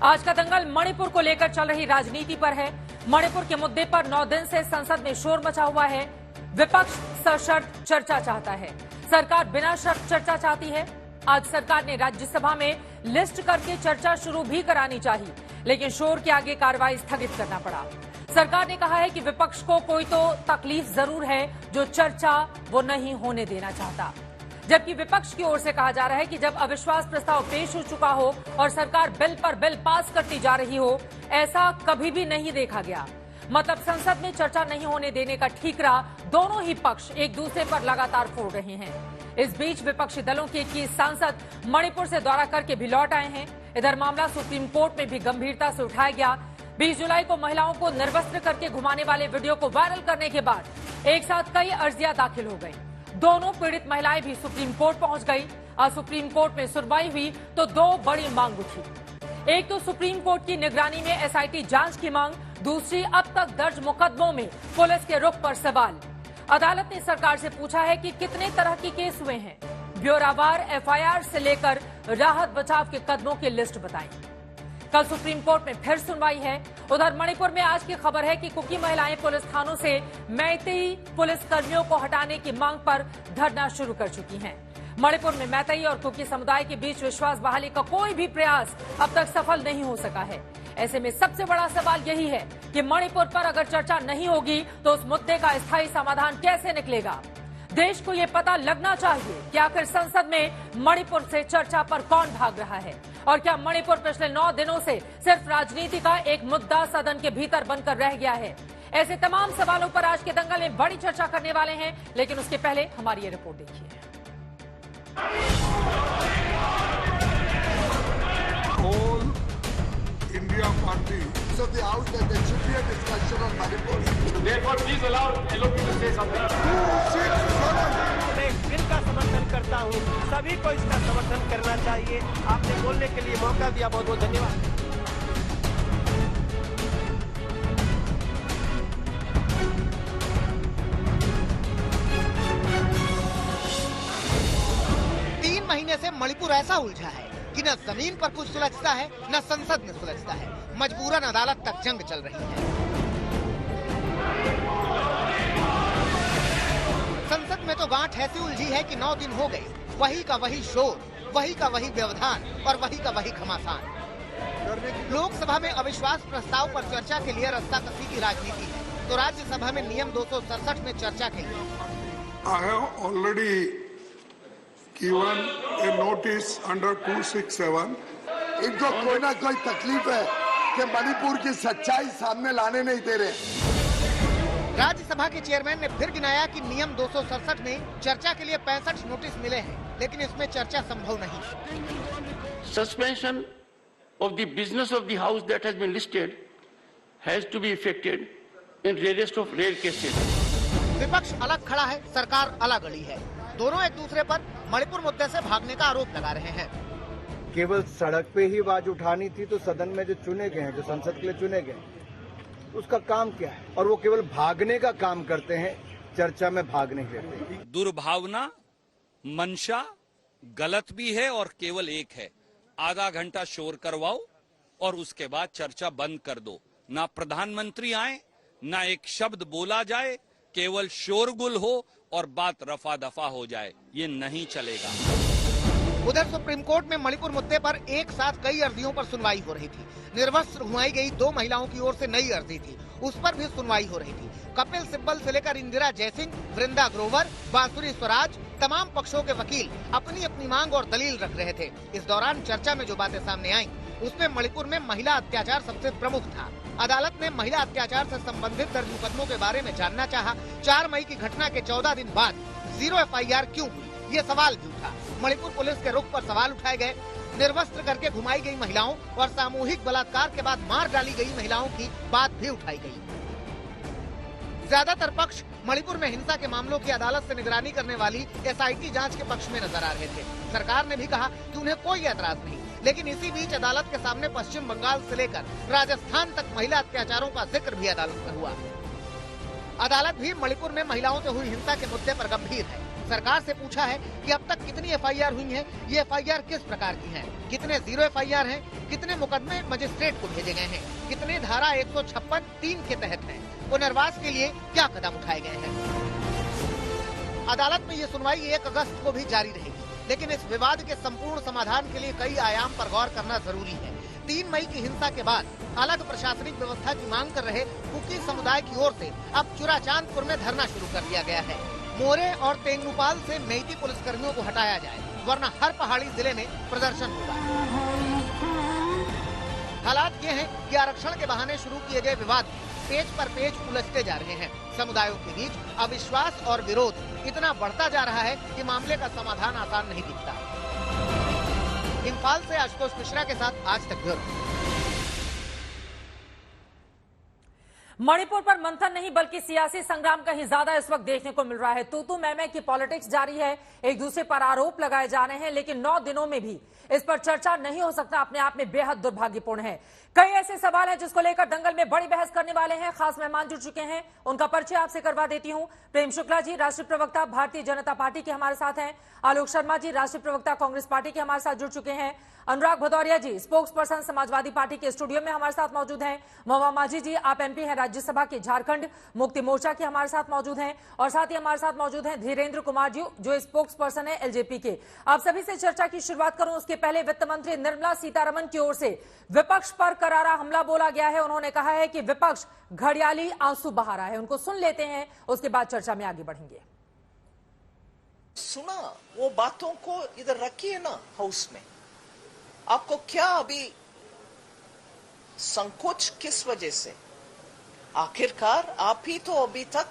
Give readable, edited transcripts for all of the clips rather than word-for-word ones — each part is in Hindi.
आज का दंगल मणिपुर को लेकर चल रही राजनीति पर है। मणिपुर के मुद्दे पर 9 दिन से संसद में शोर मचा हुआ है। विपक्ष सशर्त चर्चा चाहता है, सरकार बिना शर्त चर्चा चाहती है। आज सरकार ने राज्यसभा में लिस्ट करके चर्चा शुरू भी करानी चाहिए, लेकिन शोर के आगे कार्रवाई स्थगित करना पड़ा। सरकार ने कहा है कि विपक्ष को कोई तो तकलीफ जरूर है, जो चर्चा वो नहीं होने देना चाहता। जबकि विपक्ष की ओर से कहा जा रहा है कि जब अविश्वास प्रस्ताव पेश हो चुका हो और सरकार बिल पर बिल पास करती जा रही हो, ऐसा कभी भी नहीं देखा गया। मतलब संसद में चर्चा नहीं होने देने का ठीकरा दोनों ही पक्ष एक दूसरे पर लगातार फोड़ रहे हैं। इस बीच विपक्षी दलों के 21 सांसद मणिपुर से दौरा करके भी लौट आए हैं। इधर मामला सुप्रीम कोर्ट में भी गंभीरता से उठाया गया। 20 जुलाई को महिलाओं को निर्वस्त्र करके घुमाने वाले वीडियो को वायरल करने के बाद एक साथ कई अर्जियां दाखिल हो गई। दोनों पीड़ित महिलाएं भी सुप्रीम कोर्ट पहुंच गई। आज सुप्रीम कोर्ट में सुनवाई हुई तो 2 बड़ी मांग उठी। एक तो सुप्रीम कोर्ट की निगरानी में एसआईटी जांच की मांग, दूसरी अब तक दर्ज मुकदमों में पुलिस के रुख पर सवाल। अदालत ने सरकार से पूछा है कि कितने तरह के केस हुए हैं, ब्यौरावार एफआईआर से लेकर राहत बचाव के कदमों की लिस्ट बताएं। कल सुप्रीम कोर्ट में फिर सुनवाई है। उधर मणिपुर में आज की खबर है कि कुकी महिलाएं पुलिस थानों से मैतेई पुलिस कर्मियों को हटाने की मांग पर धरना शुरू कर चुकी हैं। मणिपुर में मैतेई और कुकी समुदाय के बीच विश्वास बहाली का कोई भी प्रयास अब तक सफल नहीं हो सका है। ऐसे में सबसे बड़ा सवाल यही है कि मणिपुर पर अगर चर्चा नहीं होगी तो उस मुद्दे का स्थायी समाधान कैसे निकलेगा। देश को ये पता लगना चाहिए कि आखिर संसद में मणिपुर से चर्चा पर कौन भाग रहा है, और क्या मणिपुर पिछले 9 दिनों से सिर्फ राजनीति का एक मुद्दा सदन के भीतर बनकर रह गया है। ऐसे तमाम सवालों पर आज के दंगल में बड़ी चर्चा करने वाले हैं, लेकिन उसके पहले हमारी ये रिपोर्ट देखिए। India party. So the house that there should be a discussion on Manipur. Therefore, please allow LOP to say something. मैं इस बिल का समर्थन करता हूँ, सभी को इसका समर्थन करना चाहिए। आपने बोलने के लिए मौका दिया, बहुत बहुत धन्यवाद। तीन महीने से मणिपुर ऐसा उलझा है कि न जमीन पर कुछ सुलझता है, न संसद में सुलझता है। मजबूरन अदालत तक जंग चल रही है। संसद में तो गांठ ऐसी उलझी है कि 9 दिन हो गए, वही का वही शोर, वही का वही व्यवधान और वही का वही घमासान। लोकसभा में अविश्वास प्रस्ताव पर चर्चा के लिए रस्साकसी की राजनीति है, तो राज्यसभा में नियम 267 में चर्चा के लिए I have already given a notice under 267. इनको कोई ना कोई तकलीफ है कि मणिपुर की सच्चाई सामने लाने नहीं दे रहे। राज्यसभा के चेयरमैन ने फिर गिनाया कि नियम 267 में चर्चा के लिए 65 नोटिस मिले हैं, लेकिन इसमें चर्चा संभव नहीं। Suspension of the business of the house that has been listed has to be effected in rarest of rare cases. विपक्ष अलग खड़ा है, सरकार अलग अड़ी है। दोनों एक दूसरे पर मणिपुर मुद्दे से भागने का आरोप लगा रहे हैं। केवल सड़क पे ही आवाज उठानी थी, तो सदन में जो चुने गए हैं, जो संसद के लिए चुने गए, उसका काम क्या है? और वो केवल भागने का काम करते हैं, चर्चा में भाग नहीं देते। दुर्भावना, मंशा गलत भी है और केवल एक है, आधा घंटा शोर करवाओ और उसके बाद चर्चा बंद कर दो। ना प्रधानमंत्री आए, ना एक शब्द बोला जाए, केवल शोरगुल हो और बात रफा दफा हो जाए, ये नहीं चलेगा। उधर सुप्रीम कोर्ट में मणिपुर मुद्दे पर एक साथ कई अर्जियों पर सुनवाई हो रही थी। निर्वस्त्र घुमाई गई 2 महिलाओं की ओर से नई अर्जी थी, उस पर भी सुनवाई हो रही थी। कपिल सिब्बल से लेकर इंदिरा जयसिंह, वृंदा ग्रोवर, बांसुरी स्वराज, तमाम पक्षों के वकील अपनी अपनी मांग और दलील रख रहे थे। इस दौरान चर्चा में जो बातें सामने आईं, उसमें मणिपुर में महिला अत्याचार सबसे प्रमुख था। अदालत ने महिला अत्याचार से संबंधित दर्ज मुकदमों के बारे में जानना चाहा। 4 मई की घटना के 14 दिन बाद 0 एफआईआर क्यों हुई, ये सवाल भी उठा। मणिपुर पुलिस के रुख पर सवाल उठाए गए। निर्वस्त्र करके घुमाई गई महिलाओं और सामूहिक बलात्कार के बाद मार डाली गई महिलाओं की बात भी उठाई गई। ज्यादातर पक्ष मणिपुर में हिंसा के मामलों की अदालत से निगरानी करने वाली एसआईटी जांच के पक्ष में नजर आ रहे थे। सरकार ने भी कहा कि उन्हें कोई ऐतराज नहीं, लेकिन इसी बीच अदालत के सामने पश्चिम बंगाल से लेकर राजस्थान तक महिला अत्याचारों का जिक्र भी अदालत में हुआ। अदालत भी मणिपुर में महिलाओं से हुई हिंसा के मुद्दे पर गंभीर है। सरकार से पूछा है कि अब तक कितनी एफआईआर हुई हैं, ये एफआईआर किस प्रकार की हैं, कितने जीरो एफआईआर हैं, कितने मुकदमे मजिस्ट्रेट को भेजे गए हैं, कितने धारा 156(3) के तहत हैं, पुनर्वास के लिए क्या कदम उठाए गए हैं। अदालत में ये सुनवाई 1 अगस्त को भी जारी रहेगी, लेकिन इस विवाद के संपूर्ण समाधान के लिए कई आयाम पर गौर करना जरूरी है। 3 मई की हिंसा के बाद अलग प्रशासनिक व्यवस्था की मांग कर रहे कुकी समुदाय की ओर से अब चुराचांदपुर में धरना शुरू कर दिया गया है। मोरे और तेंगुपाल से मेइती पुलिसकर्मियों को हटाया जाए, वरना हर पहाड़ी जिले में प्रदर्शन होगा। हालात ये हैं कि आरक्षण के बहाने शुरू किए गए विवाद पेज पर पेज उलझते जा रहे हैं। समुदायों के बीच अविश्वास और विरोध इतना बढ़ता जा रहा है कि मामले का समाधान आसान नहीं दिखता। इम्फाल से आशुतोष मिश्रा के साथ आज तक ब्यूरो। मणिपुर पर मंथन नहीं बल्कि सियासी संग्राम का ही ज्यादा इस वक्त देखने को मिल रहा है। तू मैं की पॉलिटिक्स जारी है, एक दूसरे पर आरोप लगाए जा रहे हैं, लेकिन 9 दिनों में भी इस पर चर्चा नहीं हो सकता अपने आप में बेहद दुर्भाग्यपूर्ण है। कई ऐसे सवाल हैं जिसको लेकर दंगल में बड़ी बहस करने वाले हैं। खास मेहमान जुड़ चुके हैं, उनका परिचय आपसे करवा देती हूं। प्रेम शुक्ला जी, राष्ट्रीय प्रवक्ता भारतीय जनता पार्टी के हमारे साथ हैं। आलोक शर्मा जी, राष्ट्रीय प्रवक्ता कांग्रेस पार्टी के हमारे साथ जुड़ चुके हैं। अनुराग भदौरिया जी, स्पोक्स पर्सन समाजवादी पार्टी के स्टूडियो में हमारे साथ मौजूद हैं। महुआ माझी जी, आप एमपी हैं राज्यसभा के झारखंड मुक्ति मोर्चा के हमारे साथ मौजूद हैं। और साथ ही हमारे साथ मौजूद हैं धीरेन्द्र कुमार जी, जो स्पोक्स पर्सन है एलजेपी के। आप सभी से चर्चा की शुरुआत करूं उसके पहले वित्त मंत्री निर्मला सीतारमण की ओर से विपक्ष पर करारा हमला बोला गया है। उन्होंने कहा है कि विपक्ष घड़ियाली आंसू बहा रहा है। उनको सुन लेते हैं, उसके बाद चर्चा में आगे बढ़ेंगे। सुना वो बातों को इधर रखिए ना हाउस में। आपको क्या अभी संकोच किस वजह से? आखिरकार आप ही तो अभी तक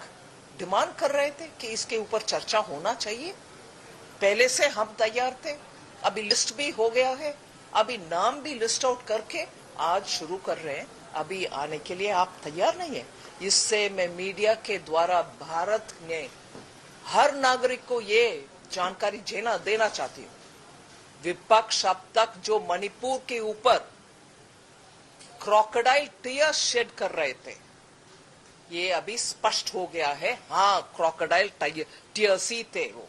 डिमांड कर रहे थे कि इसके ऊपर चर्चा होना चाहिए। पहले से हम तैयार थे, अभी लिस्ट भी हो गया है, अभी नाम भी लिस्ट आउट करके आज शुरू कर रहे हैं। अभी आने के लिए आप तैयार नहीं है। इससे मैं मीडिया के द्वारा भारत ने हर नागरिक को ये जानकारी देना चाहती हूँ। विपक्ष अब तक जो मणिपुर के ऊपर क्रोकोडाइल टीयर्स शेड कर रहे थे, ये अभी स्पष्ट हो गया है। हाँ, क्रोकोडाइल टीयर्स ही थे। वो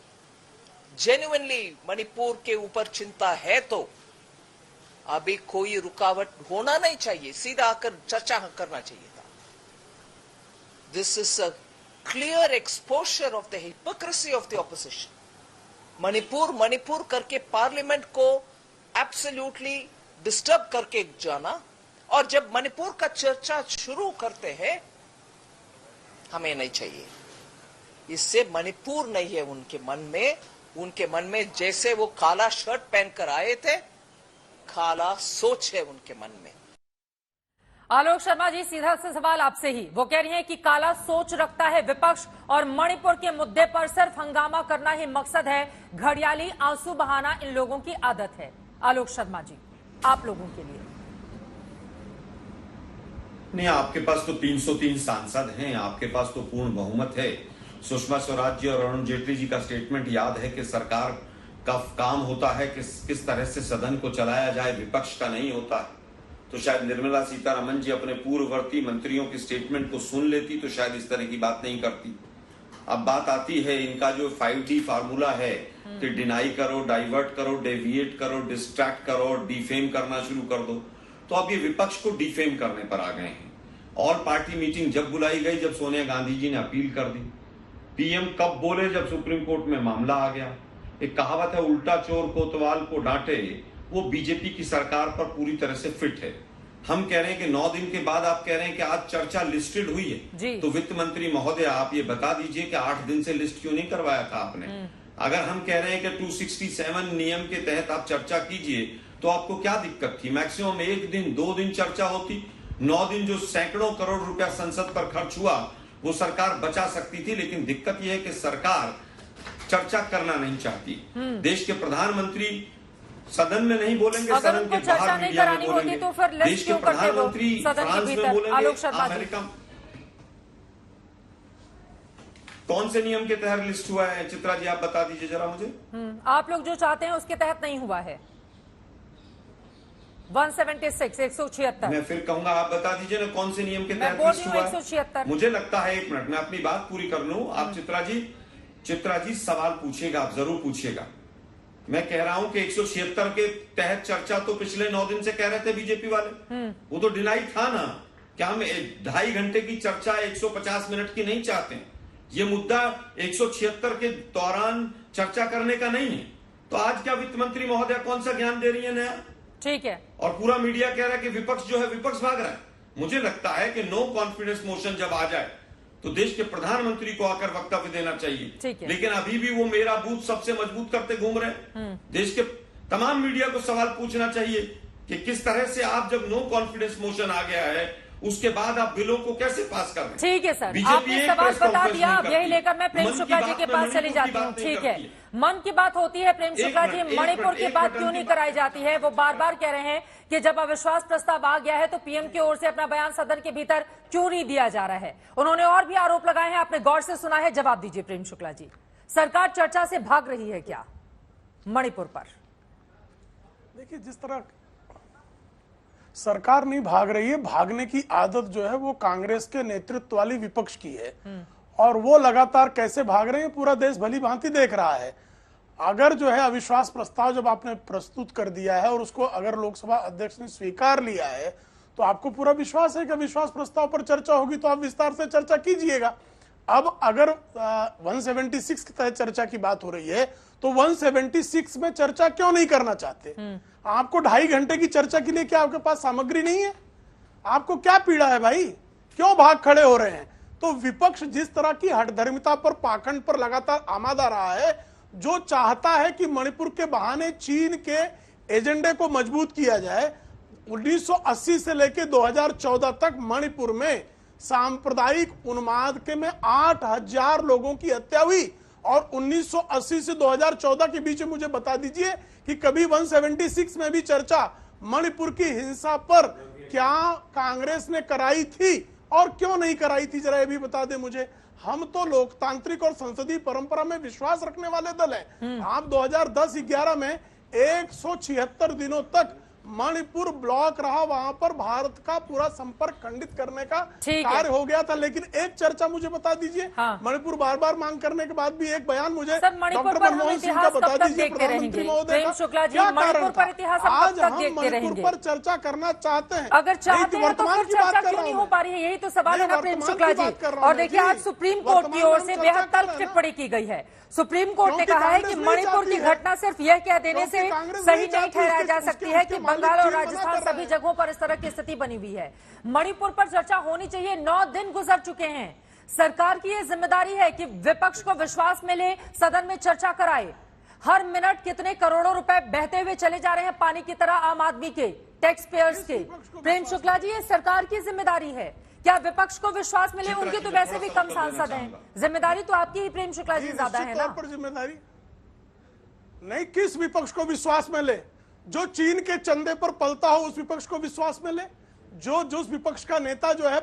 जेन्युइनली मणिपुर के ऊपर चिंता है तो अभी कोई रुकावट होना नहीं चाहिए, सीधा आकर चर्चा करना चाहिए था। This is a clear exposure of the hypocrisy of the opposition. Manipur करके पार्लियामेंट को एब्सोल्युटली डिस्टर्ब करके जाना, और जब मणिपुर का चर्चा शुरू करते हैं हमें नहीं चाहिए। इससे मणिपुर नहीं है उनके मन में जैसे वो काला शर्ट पहनकर आए थे, काला सोच है उनके मन में। आलोक शर्मा जी, सीधा सा सवाल आपसे ही। वो कह रही हैं कि काला सोच रखता है विपक्ष और मणिपुर के मुद्दे पर सिर्फ हंगामा करना ही मकसद है, घड़ियाली आंसू बहाना इन लोगों की आदत है। आलोक शर्मा जी, आप लोगों के लिए। नहीं, आपके पास तो 303 सांसद हैं, आपके पास तो पूर्ण बहुमत है। सुषमा स्वराज जी और अरुण जेटली जी का स्टेटमेंट याद है कि सरकार का काम होता है कि किस तरह से सदन को चलाया जाए, विपक्ष का नहीं होता है। तो शायद निर्मला सीतारमण जी अपने पूर्ववर्ती मंत्रियों की स्टेटमेंट को सुन लेती तो शायद इस तरह की बात नहीं करती। अब बात आती है इनका जो 5D फार्मूला है कि डिनाई करो, डाइवर्ट करो, डेविएट करो, डिस्ट्रैक्ट करो, डिफेम करना शुरू कर दो। तो अब ये विपक्ष को डिफेम करने पर आ गए हैं। ऑल पार्टी मीटिंग जब बुलाई गई, जब सोनिया गांधी जी ने अपील कर दी। पीएम कब बोले? जब सुप्रीम कोर्ट में मामला आ गया। एक कहावत है, उल्टा चोर कोतवाल को डांटे, वो बीजेपी की सरकार पर पूरी तरह से फिट है। हम कह रहे हैं कि 9 दिन के बाद आप कह रहे हैं कि आज चर्चा लिस्टेड हुई है, तो वित्त मंत्री महोदय आप ये बता दीजिए कि 8 दिन से लिस्ट क्यों नहीं करवाया था आपने? अगर हम कह रहे हैं कि 267 नियम के तहत आप चर्चा कीजिए, तो आपको क्या दिक्कत थी? मैक्सिमम 1 दिन 2 दिन चर्चा होती। 9 दिन जो सैकड़ों करोड़ रुपया संसद पर खर्च हुआ वो सरकार बचा सकती थी। लेकिन दिक्कत यह है कि सरकार चर्चा करना नहीं चाहती। देश के प्रधानमंत्री सदन में नहीं बोलेंगे, सदन के बाहर मीडिया में बोलेंगे। तो फिर देश के प्रधानमंत्री फ्रांस में बोलेंगे, अमेरिका। कौन से नियम के तहत लिस्ट हुआ है चित्रा जी, आप बता दीजिए जरा मुझे। आप लोग जो चाहते हैं उसके तहत नहीं हुआ है। 176 मैं फिर कहूंगा, आप बता दीजिए ना कौन से नियम के तहत लिस्ट हुआ है। 176। मुझे लगता है, 1 मिनट मैं अपनी बात पूरी कर लूं। आप चित्रा जी, चित्रा जी सवाल पूछिएगा, आप जरूर पूछिएगा। मैं कह रहा हूं कि 176 के तहत चर्चा तो पिछले 9 दिन से कह रहे थे बीजेपी वाले, वो तो डिनाई था ना। क्या हम 2.5 घंटे की चर्चा 150 मिनट की नहीं चाहते? ये मुद्दा 176 के दौरान चर्चा करने का नहीं है। तो आज क्या वित्त मंत्री महोदय कौन सा ज्ञान दे रही है नया? ठीक है। और पूरा मीडिया कह रहा है कि विपक्ष जो है विपक्ष भाग रहा है। मुझे लगता है कि नो कॉन्फिडेंस मोशन जब आ जाए तो देश के प्रधानमंत्री को आकर वक्तव्य देना चाहिए। लेकिन अभी भी वो मेरा बूथ सबसे मजबूत करते घूम रहे हैं। देश के तमाम मीडिया को सवाल पूछना चाहिए कि किस तरह से आप जब नो कॉन्फिडेंस मोशन आ गया है उसके बाद आप बिलों को कैसे पास कर रहे हैं? ठीक है सर, आपने सवाल बता दिया। अब यही लेकर मैं प्रेम शुक्ला जी के पास चली जाती हूँ। ठीक है, मन की बात होती है प्रेम शुक्ला जी, मणिपुर की बात क्यों नहीं कराई जाती है? वो बार बार कह रहे हैं कि जब अविश्वास प्रस्ताव आ गया है तो पीएम की ओर से अपना बयान सदन के भीतर क्यों नहीं दिया जा रहा है? उन्होंने और भी आरोप लगाए हैं, आपने गौर से सुना है। जवाब दीजिए प्रेम शुक्ला जी, सरकार चर्चा से भाग रही है क्या मणिपुर पर? देखिए, जिस तरह सरकार नहीं भाग रही है, भागने की आदत जो है वो कांग्रेस के नेतृत्व वाली विपक्ष की है और वो लगातार कैसे भाग रहे हैं पूरा देश भली भांति देख रहा है। अगर जो है अविश्वास प्रस्ताव जब आपने प्रस्तुत कर दिया है और उसको अगर लोकसभा अध्यक्ष ने स्वीकार लिया है तो आपको पूरा विश्वास है कि अविश्वास प्रस्ताव पर चर्चा होगी तो आप विस्तार से चर्चा कीजिएगा। अब अगर 176 के तहत चर्चा की बात हो रही है तो 176 में चर्चा क्यों नहीं करना चाहते? आपको 2.5 घंटे की चर्चा के लिए क्या आपके पास सामग्री नहीं है? आपको क्या पीड़ा है भाई? क्यों भाग खड़े हो रहे हैं? तो विपक्ष जिस तरह की हठधर्मिता पर, पाखंड पर लगातार आमादा रहा है, जो चाहता है कि मणिपुर के बहाने चीन के एजेंडे को मजबूत किया जाए। 1980 से लेकर 2014 तक मणिपुर में सांप्रदायिक उन्माद के में 8,000 लोगों की हत्या हुई और 1980 से 2014 के बीच मुझे बता दीजिए कि कभी 176 में भी चर्चा मणिपुर की हिंसा पर क्या कांग्रेस ने कराई थी और क्यों नहीं कराई थी? जरा ये भी बता दे मुझे। हम तो लोकतांत्रिक और संसदीय परंपरा में विश्वास रखने वाले दल हैं। आप 2010-11 में 176 दिनों तक मणिपुर ब्लॉक रहा, वहां पर भारत का पूरा संपर्क खंडित करने का कार्य हो गया था। लेकिन एक चर्चा मुझे बता दीजिए, मणिपुर बार बार मांग करने के बाद भी एक बयान मुझे डॉक्टर मनमोहन सिंह का बता दीजिए, प्रधानमंत्री महोदय का क्या कारण था? आज हम मणिपुर पर चर्चा करना चाहते हैं, अगर चाहते हैं तो फिर चर्चा क्यों नहीं हो पा रही है? यही तो सवाल है ना प्रेम शुक्ला जी। और देखिए, आज सुप्रीम कोर्ट की ओर से बेहद तल्ख टिप्पणी की गई है। सुप्रीम कोर्ट ने कहा है कि मणिपुर की घटना सिर्फ यह कह देने से सही नहीं ठहराई जा सकती है कि बंगाल और राजस्थान सभी जगहों पर इस तरह की स्थिति बनी हुई है। मणिपुर पर चर्चा होनी चाहिए। 9 दिन गुजर चुके हैं। सरकार की यह जिम्मेदारी है कि विपक्ष को विश्वास मिले, सदन में चर्चा कराए। हर मिनट कितने करोड़ों रुपए बहते हुए चले जा रहे हैं पानी की तरह आम आदमी के, टैक्स पेयर्स के। प्रेम शुक्ला जी, ये सरकार की जिम्मेदारी है। क्या विपक्ष को विश्वास मिले? उनके तो वैसे भी कम सांसद हैं। जिम्मेदारी तो आपकी ही प्रेम शुक्ला जी ज्यादा है ना? पर जिम्मेदारी नहीं, किस विपक्ष को विश्वास मिले? जो चीन के चंदे पर पलता हो उस विपक्ष को विश्वास मिले? जो विपक्ष का नेता जो है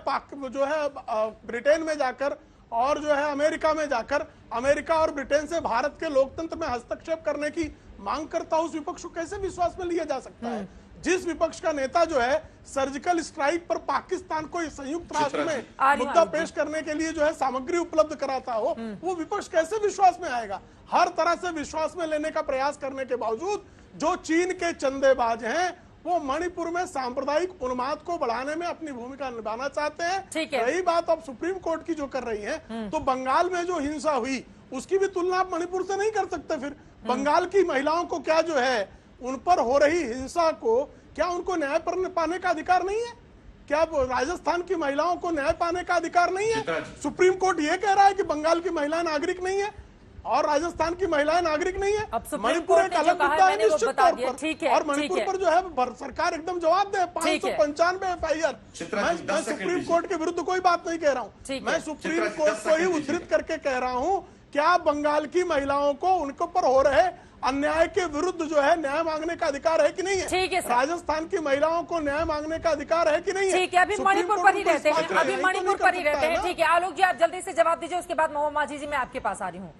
ब्रिटेन में जाकर और जो है अमेरिका में जाकर अमेरिका और ब्रिटेन से भारत के लोकतंत्र में हस्तक्षेप करने की मांग करता हो, उस विपक्ष को कैसे विश्वास में लिया जा सकता है? जिस विपक्ष का नेता जो है सर्जिकल स्ट्राइक पर पाकिस्तान को संयुक्त राष्ट्र में मुद्दा पेश करने के लिए जो है सामग्री उपलब्ध कराता हो, वो विपक्ष कैसे विश्वास में आएगा? हर तरह से विश्वास में लेने का प्रयास करने के बावजूद जो चीन के चंदेबाज हैं वो मणिपुर में सांप्रदायिक उन्माद को बढ़ाने में अपनी भूमिका निभाना चाहते हैं। रही बात अब सुप्रीम कोर्ट की जो कर रही है, तो बंगाल में जो हिंसा हुई उसकी भी तुलना आप मणिपुर से नहीं कर सकते। फिर बंगाल की महिलाओं को क्या जो है उन पर हो रही हिंसा को क्या उनको न्याय पाने का अधिकार नहीं है? क्या राजस्थान की महिलाओं को न्याय पाने का अधिकार नहीं है? सुप्रीम कोर्ट ये कह रहा है कि बंगाल की महिलाएं नागरिक नहीं है और राजस्थान की महिलाएं नागरिक नहीं है। मणिपुर एक अलग मुद्दा है निश्चित तौर पर, और मणिपुर पर जो है सरकार एकदम जवाब दे। 595 FIR। मैं सुप्रीम कोर्ट के विरुद्ध कोई बात नहीं कह रहा हूँ, मैं सुप्रीम कोर्ट को ही उद्धृत करके कह रहा हूँ। क्या बंगाल की महिलाओं को उनके ऊपर हो रहे अन्याय के विरुद्ध जो है न्याय मांगने का अधिकार है कि नहीं है? ठीक है। राजस्थान की महिलाओं को न्याय मांगने का अधिकार है कि नहीं है? ठीक है, अभी मणिपुर पर ही रहते हैं, अभी मणिपुर पर ही रहते हैं। ठीक है आलोक जी, आप जल्दी से जवाब दीजिए, उसके बाद मोहम्मद मांझी जी मैं आपके पास आ रही हूँ।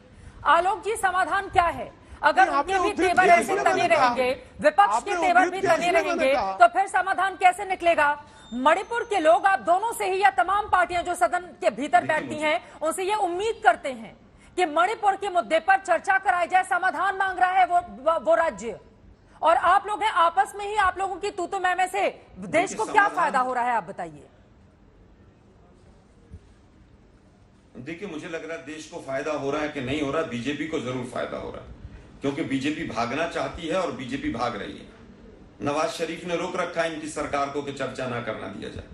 आलोक जी, समाधान क्या है? अगर उनके भी तेवर ऐसे तने रहेंगे, विपक्ष के तेवर भी तने रहेंगे, तो फिर समाधान कैसे निकलेगा? मणिपुर के लोग आप दोनों से ही या तमाम पार्टियां जो सदन के भीतर बैठती हैं उनसे ये उम्मीद करते हैं कि मणिपुर के मुद्दे पर चर्चा कराई जाए, समाधान मांग रहा है वो राज्य, और आप लोग हैं आपस में ही, आप लोगों की तू मैं से देश को क्या फायदा हो रहा है, आप बताइए। देखिए, मुझे लग रहा है देश को फायदा हो रहा है कि नहीं हो रहा, बीजेपी को जरूर फायदा हो रहा है, क्योंकि बीजेपी भागना चाहती है और बीजेपी भाग रही है। नवाज शरीफ ने रोक रखा है इनकी सरकार को कि चर्चा ना करना दिया जाए।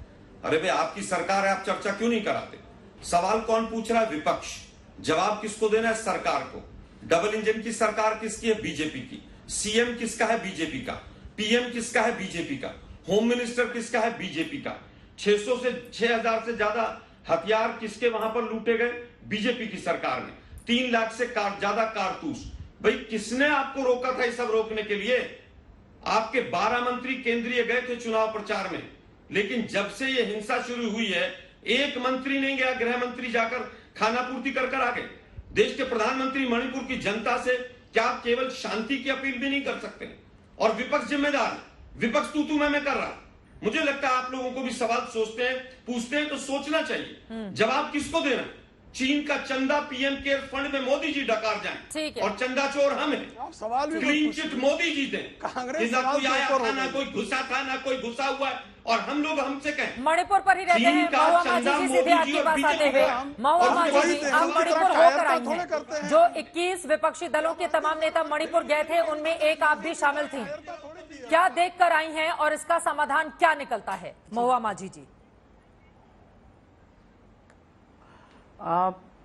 अरे भाई, आपकी सरकार है, आप चर्चा क्यों नहीं कराते? सवाल कौन पूछ रहा है? विपक्ष। जवाब किसको देना है? सरकार को। डबल इंजन की सरकार किसकी है? बीजेपी की। सीएम किसका है? बीजेपी का। पीएम किसका है? बीजेपी का। होम मिनिस्टर किसका है? बीजेपी का। 600 से 6000 से ज्यादा हथियार किसके वहां पर लूटे गए? बीजेपी की सरकार ने। 3 लाख से ज्यादा कारतूस। भाई, किसने आपको रोका था ये सब रोकने के लिए? आपके 12 मंत्री केंद्रीय गए थे चुनाव प्रचार में, लेकिन जब से ये हिंसा शुरू हुई है, एक मंत्री नहीं गया, गृह मंत्री जाकर खाना पूर्ति कर आ गए। देश के प्रधानमंत्री मणिपुर की जनता से क्या केवल शांति की अपील भी नहीं कर सकते? और विपक्ष जिम्मेदार है, विपक्ष तू मैं कर रहा। मुझे लगता है आप लोगों को भी सवाल सोचते हैं, पूछते हैं तो सोचना चाहिए, जवाब किसको देना? चीन का चंदा पीएम केयर फंड में मोदी जी डकार जाएं, और चंदा चोर हम हैं। सवाल भी क्लीन चिट मोदी जी दें। कांग्रेस ना कोई आया था, ना कोई घुसा था, ना कोई घुसा हुआ है, और हम लोग हमसे कहें मणिपुर पर ही रहते हैं। महुआ माझी जी, सीधे आपके पास आते हुए, महुआ माझी जी, आप मणिपुर होकर आई हैं। जो 21 विपक्षी दलों के तमाम नेता मणिपुर गए थे, उनमें एक आप भी शामिल थी। क्या देखकर आई हैं और इसका समाधान क्या निकलता है, महुआ माझी जी?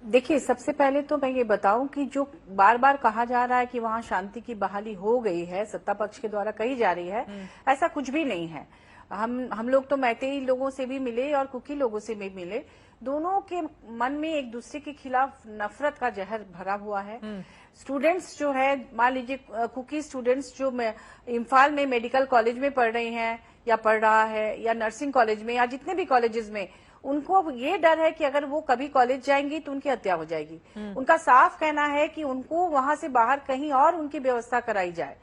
देखिए, सबसे पहले तो मैं ये बताऊं कि जो बार बार कहा जा रहा है कि वहां शांति की बहाली हो गई है, सत्ता पक्ष के द्वारा कही जा रही है, ऐसा कुछ भी नहीं है। हम लोग तो मैतेई लोगों से भी मिले और कुकी लोगों से भी मिले, दोनों के मन में एक दूसरे के खिलाफ नफरत का जहर भरा हुआ है। स्टूडेंट्स जो है, मान लीजिए कुकी स्टूडेंट्स जो इम्फाल में मेडिकल कॉलेज में पढ़ रही हैं या पढ़ रहा है, या नर्सिंग कॉलेज में, या जितने भी कॉलेजेस में, उनको अब ये डर है कि अगर वो कभी कॉलेज जाएंगी तो उनकी हत्या हो जाएगी। उनका साफ कहना है कि उनको वहां से बाहर कहीं और उनकी व्यवस्था कराई जाए।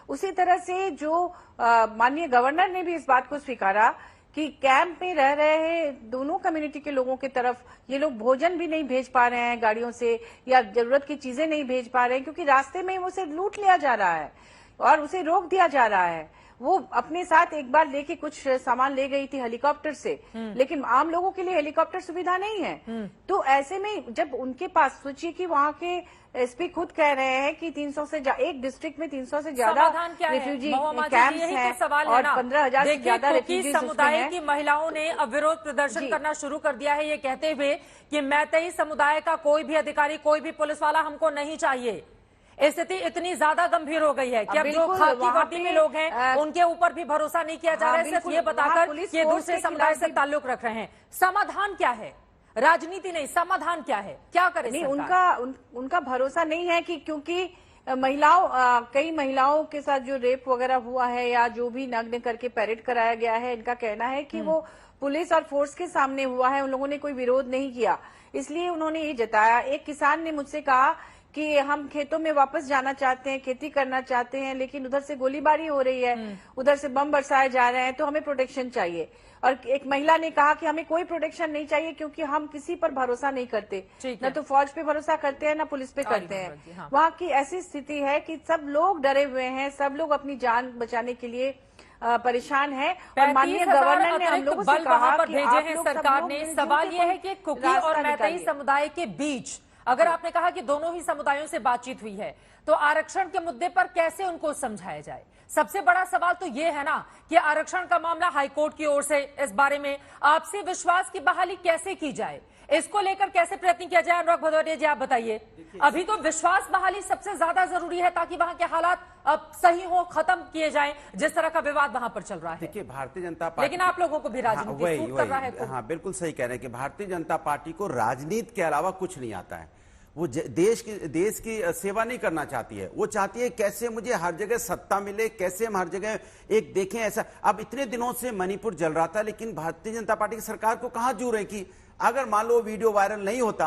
उसी तरह से जो माननीय गवर्नर ने भी इस बात को स्वीकारा कि कैंप में रह रहे दोनों कम्युनिटी के लोगों की तरफ ये लोग भोजन भी नहीं भेज पा रहे हैं गाड़ियों से, या जरूरत की चीजें नहीं भेज पा रहे हैं, क्योंकि रास्ते में उसे लूट लिया जा रहा है और उसे रोक दिया जा रहा है। वो अपने साथ एक बार लेके कुछ सामान ले गई थी हेलीकॉप्टर से, लेकिन आम लोगों के लिए हेलीकॉप्टर सुविधा नहीं है। तो ऐसे में जब उनके पास, सोचिए कि वहाँ के एसपी खुद कह रहे हैं कि 300 से एक डिस्ट्रिक्ट में 300 से ज्यादा रिफ्यूजी कैंप्स हैं और 15,000 से ज्यादा रिफ्यूजी समुदाय की महिलाओं ने अब विरोध प्रदर्शन करना शुरू कर दिया है, ये कहते हुए कि मैतेई समुदाय का कोई भी अधिकारी, कोई भी पुलिस वाला हमको नहीं चाहिए। स्थिति इतनी ज्यादा गंभीर हो गई है कि अब जो खाकी वर्दी में लोग हैं उनके ऊपर भी भरोसा नहीं किया जा रहा है, सिर्फ ये बताकर कि दूसरे समुदाय से ताल्लुक रख रहे हैं। समाधान क्या है? राजनीति नहीं, समाधान क्या है? क्या करें? नहीं, उनका भरोसा नहीं है कि क्योंकि कई महिलाओं के साथ जो रेप वगैरह हुआ है या जो भी नग्न करके पैरेड कराया गया है, इनका कहना है कि वो पुलिस और फोर्स के सामने हुआ है, उन लोगों ने कोई विरोध नहीं किया, इसलिए उन्होंने ये जताया। एक किसान ने मुझसे कहा कि हम खेतों में वापस जाना चाहते हैं, खेती करना चाहते हैं, लेकिन उधर से गोलीबारी हो रही है, उधर से बम बरसाए जा रहे हैं, तो हमें प्रोटेक्शन चाहिए। और एक महिला ने कहा कि हमें कोई प्रोटेक्शन नहीं चाहिए क्योंकि हम किसी पर भरोसा नहीं करते, न तो फौज पे भरोसा करते हैं, न पुलिस पे करते हैं। हाँ। वहाँ की ऐसी स्थिति है कि सब लोग डरे हुए हैं, सब लोग अपनी जान बचाने के लिए परेशान है। और माननीय गवर्नर ने हम लोगों से कहा कि भेजे हैं सरकार ने। सवाल ये है कि कुकी और मैतेई समुदाय के बीच, अगर आपने कहा कि दोनों ही समुदायों से बातचीत हुई है, तो आरक्षण के मुद्दे पर कैसे उनको समझाया जाए? सबसे बड़ा सवाल तो ये है ना कि आरक्षण का मामला हाईकोर्ट की ओर से, इस बारे में आपसी विश्वास की बहाली कैसे की जाए, इसको लेकर कैसे प्रयत्न किया जाए? अनुराग भदौरिया जी, आप बताइए। अभी तो विश्वास बहाली सबसे ज्यादा जरूरी है ताकि वहां के हालात अब सही हो, खत्म किए जाएं, जिस तरह का विवाद वहां पर चल रहा है। देखिए, भारतीय जनता पार्टी, लेकिन आप लोगों को भी राजनीति सूट कर रहा है। हाँ, बिल्कुल सही कह रहे हैं कि भारतीय जनता पार्टी को राजनीति के अलावा कुछ नहीं आता है। वो देश की सेवा नहीं करना चाहती है, वो चाहती है कैसे मुझे हर जगह सत्ता मिले, कैसे हम हर जगह एक देखें ऐसा। अब इतने दिनों से मणिपुर जल रहा था, लेकिन भारतीय जनता पार्टी की सरकार को कहां जोर है कि अगर मान लो वीडियो वायरल नहीं होता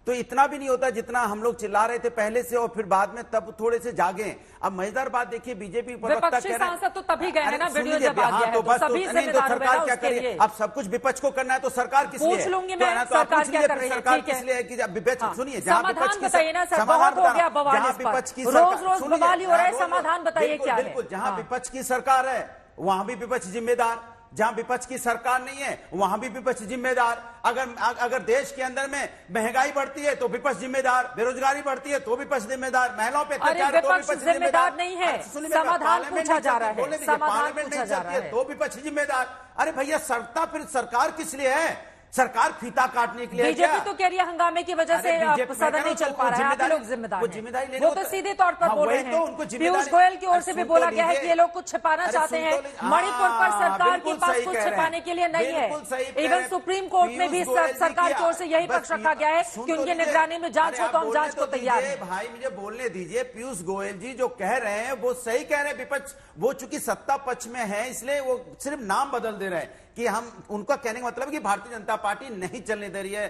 तो इतना भी नहीं होता जितना हम लोग चिल्ला रहे थे पहले से, और फिर बाद में तब थोड़े से जागे। अब मजेदार बात देखिए, बीजेपी विपक्षी सांसद तो तभी गए हैं ना, वीडियो जब आ गया है तो सभी जिम्मेदार सरकार क्या करिए? अब सब कुछ विपक्ष को करना है तो सरकार किस लिए? पूछ लूंगी मैं, सरकार क्या कर रही है? सरकार किस लिए है कि विपक्ष, सुनिए, जहां विपक्ष की बताइए ना सर, बहुत हो गया बवाल इस पर, रोज बवाल हो रहा है, समाधान बताइए क्या है? बिल्कुल, जहां विपक्ष की सरकार है वहां भी विपक्ष जिम्मेदार, जहां विपक्ष की सरकार नहीं है वहां भी विपक्ष जिम्मेदार। अगर देश के अंदर में महंगाई बढ़ती है तो विपक्ष जिम्मेदार, बेरोजगारी बढ़ती है तो विपक्ष जिम्मेदार, महिलाओं पे अत्याचार तो विपक्ष जिम्मेदार नहीं है। समाधान पूछा जा रहा है, समाधान पूछा जा रहा है तो विपक्ष जिम्मेदार। अरे भैया, सत्ता फिर सरकार किस लिए है? सरकार फीता काटने के लिए? बीजेपी तो कह रही है हंगामे की वजह से सदन नहीं चल पा रहा है, आप लोग जिम्मेदार हैं। वो तो सीधे तौर पर बोल रहे हैं। पीयूष गोयल की ओर से भी बोला गया है कि ये लोग कुछ छिपाना चाहते हैं। मणिपुर पर सरकार के पास कुछ छिपाने के लिए नहीं है। इवन सुप्रीम कोर्ट में भी सरकार की ओर से यही पक्ष रखा गया है कि उनकी निगरानी में जांच हो तो हम जांच को तैयार हैं। भाई मुझे बोलने दीजिए, पीयूष गोयल जी जो कह रहे हैं वो सही कह रहे हैं। विपक्ष वो चूंकि सत्ता पक्ष में है इसलिए वो सिर्फ नाम बदल दे रहे हैं कि हम, उनका कहने का मतलब है कि भारतीय जनता पार्टी नहीं चलने दे रही है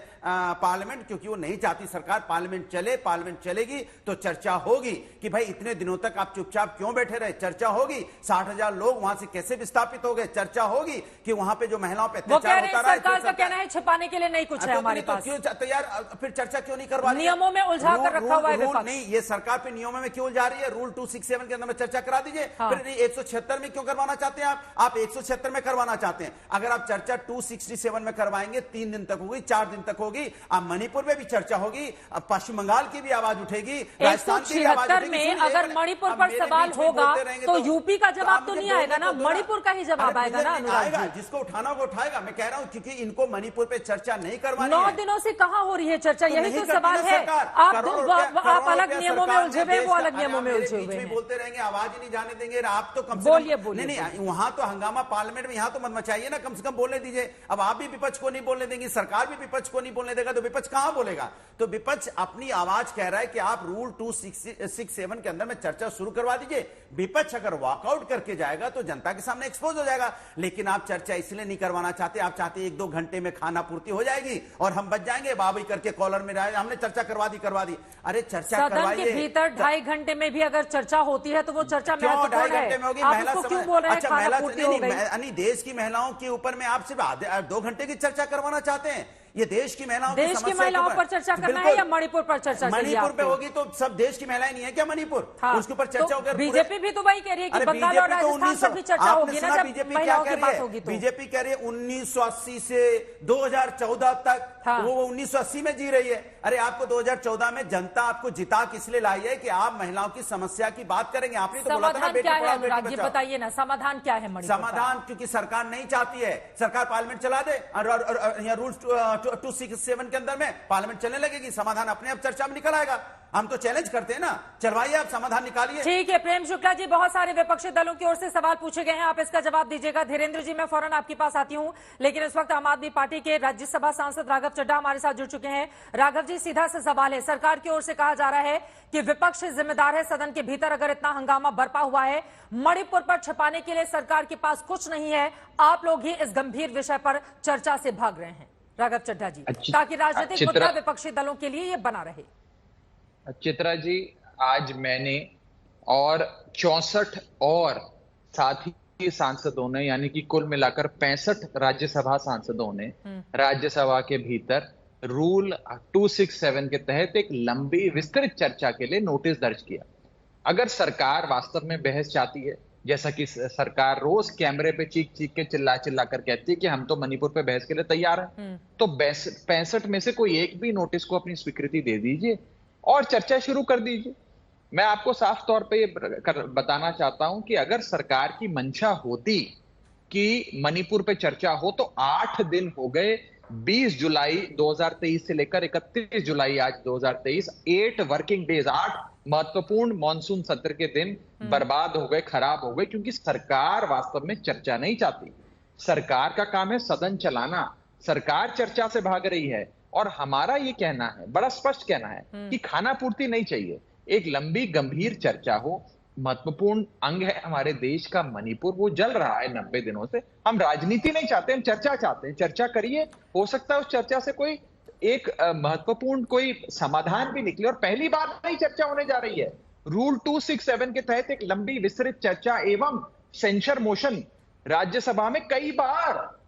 पार्लियामेंट, क्योंकि वो नहीं चाहती सरकार पार्लियामेंट चले। पार्लियामेंट चलेगी तो चर्चा होगी कि भाई इतने दिनों तक आप चुपचाप क्यों बैठे रहे, चर्चा होगी। 60,000 लोग वहां से कैसे विस्थापित हो गए, चर्चा होगी कि वहां पे जो महिलाओं पे अत्याचार होता रहा है। सरकार का कहना है छिपाने के लिए नहीं कुछ है हमारे पास, क्यों तैयार, फिर चर्चा क्यों नहीं करवा रही? नियमों में उलझा कर रखा हुआ है विपक्ष। नहीं, ये सरकार पे नियमों में क्यों उलझा रही है? रूल 267 के अंदर में चर्चा करा दीजिए। फिर 176 में क्यों करवाना चाहते हैं आप 176 में करवाना चाहते हैं। अगर आप चर्चा 267 में करवाएंगे 3 दिन तक होगी, 4 दिन तक होगी। अब मणिपुर में भी चर्चा होगी, अब पश्चिम बंगाल की भी आवाज उठेगी, राजस्थान की भी आवाज उठेगी। में अगर मणिपुर पर सवाल होगा तो यूपी का जवाब तो नहीं आएगा ना, मणिपुर का ही जवाब आएगा ना। आएगा, जिसको उठाना वो उठाएगा। मैं कह रहा हूं क्योंकि इनको मणिपुर पे चर्चा नहीं करवानी। 9 दिनों से कहां हो रही है चर्चा, यही तो सवाल है। आप अलग नियमों में उलझे हुए, वो अलग नियमों में उलझे हुए हैं। बोलते रहेंगे, आवाज ही नहीं जाने देंगे। आप तो कम से कम नहीं, वहां तो हंगामा पार्लियामेंट में, यहां तो मत मचाइए ना, कम से कम बोलने दीजिए। अब आप भी विपक्ष को नहीं बोलने देंगे, सरकार भी विपक्ष को नहीं बोलने देगा, तो विपक्ष कहां बोलेगा? तो विपक्ष अपनी आवाज कह रहा है कि आप रूल 267 के अंदर में चर्चा शुरू करवा दीजिए। विपक्ष अगर वॉकआउट करके जाएगा तो जनता के सामने एक्सपोज हो जाएगा। लेकिन आप चर्चा इसलिए नहीं करवाना चाहते, आप चाहते 1-2 घंटे में खाना पूर्ति हो जाएगी और हम बच जाएंगे, बाबी करके कॉलर में रहे, हमने चर्चा करवा दी। अरे चर्चा करवाइए। सदन के भीतर 2.5 घंटे में भी अगर चर्चा होती है तो वो चर्चा क्यों 2.5 घंटे में होगी? महिला क्यों बोल रहे हैं खाना पूर्ति हो गई? देश की महिलाओं के ऊपर में आप सिर्फ 2 घंटे की चर्चा करवाना चाहते हैं? ये देश की महिलाओं पर चर्चा करना है या मणिपुर पर चर्चा? मणिपुर पे होगी तो सब देश की महिलाएं नहीं है क्या मणिपुर? उसके ऊपर चर्चा होकर बीजेपी भी तो वही कह रही है कि बंगाल और राजस्थान पर भी चर्चा होगी ना, जब महिलाओं की बात होगी तो। बीजेपी कह रही है 1980 से 2014 तक वो 1980 में जी रही है। अरे आपको 2014 में जनता आपको जिता किस लिए लाई है कि आप महिलाओं की समस्या की बात करेंगे? आपने तो बोला था ना बेटी पढ़ाओ बेटी बचाओ। बताइए ना समाधान क्या है? समाधान क्योंकि सरकार नहीं चाहती है, सरकार पार्लियामेंट चला दे, रूल 267 के अंदर में पार्लियामेंट चलने लगेगी, समाधान अपने आप चर्चा में निकल आएगा। हम तो चैलेंज करते हैं ना, चलवाइए आप, समाधान निकालिए। ठीक है प्रेम शुक्ला जी, बहुत सारे विपक्षी दलों की ओर से सवाल पूछे गए हैं, आप इसका जवाब दीजिएगा। धीरेन्द्र जी, मैं फौरन आपके पास आती हूं, लेकिन इस वक्त आम आदमी पार्टी के राज्यसभा सांसद राघव चड्ढा हमारे साथ जुड़ चुके हैं। राघव जी, सीधा सा सवाल है, सरकार की ओर से कहा जा रहा है कि विपक्ष जिम्मेदार है सदन के भीतर अगर इतना हंगामा बरपा हुआ है। मणिपुर पर छिपाने के लिए सरकार के पास कुछ नहीं है, आप लोग ही इस गंभीर विषय पर चर्चा से भाग रहे हैं। राघव चड्ढा जी, ताकि राजनीतिक मुद्दा विपक्षी दलों के लिए ये बना रहे। चित्रा जी, आज मैंने और 64 और साथी सांसदों ने, यानी कि कुल मिलाकर 65 राज्यसभा सांसदों ने राज्यसभा के भीतर रूल 267 के तहत एक लंबी विस्तृत चर्चा के लिए नोटिस दर्ज किया। अगर सरकार वास्तव में बहस चाहती है, जैसा कि सरकार रोज कैमरे पे चीख के चिल्ला कर कहती है कि हम तो मणिपुर पे बहस के लिए तैयार हैं, तो 65 में से कोई एक भी नोटिस को अपनी स्वीकृति दे दीजिए और चर्चा शुरू कर दीजिए। मैं आपको साफ तौर पे ये बताना चाहता हूं कि अगर सरकार की मंशा होती कि मणिपुर पे चर्चा हो तो 8 दिन हो गए, 20 जुलाई 2023 से लेकर 31 जुलाई आज 2023, 8 वर्किंग डेज, 8 महत्वपूर्ण मॉनसून सत्र के दिन बर्बाद हो गए, खराब हो गए, क्योंकि सरकार वास्तव में चर्चा नहीं चाहती। सरकार का काम है सदन चलाना, सरकार चर्चा से भाग रही है। और हमारा ये कहना है, बड़ा स्पष्ट कहना है कि खाना पूर्ति नहीं चाहिए, एक लंबी गंभीर चर्चा हो। महत्वपूर्ण अंग है हमारे देश का मणिपुर, वो जल रहा है 90 दिनों से। हम राजनीति नहीं चाहते, हम चर्चा चाहते हैं। चर्चा करिए, हो सकता है उस चर्चा से कोई एक महत्वपूर्ण कोई समाधान भी निकले। और पहली बार नहीं चर्चा होने जा रही है, रूल 267 के तहत एक लंबी विस्तृत चर्चा एवं सेंसर मोशन राज्यसभा में कई बार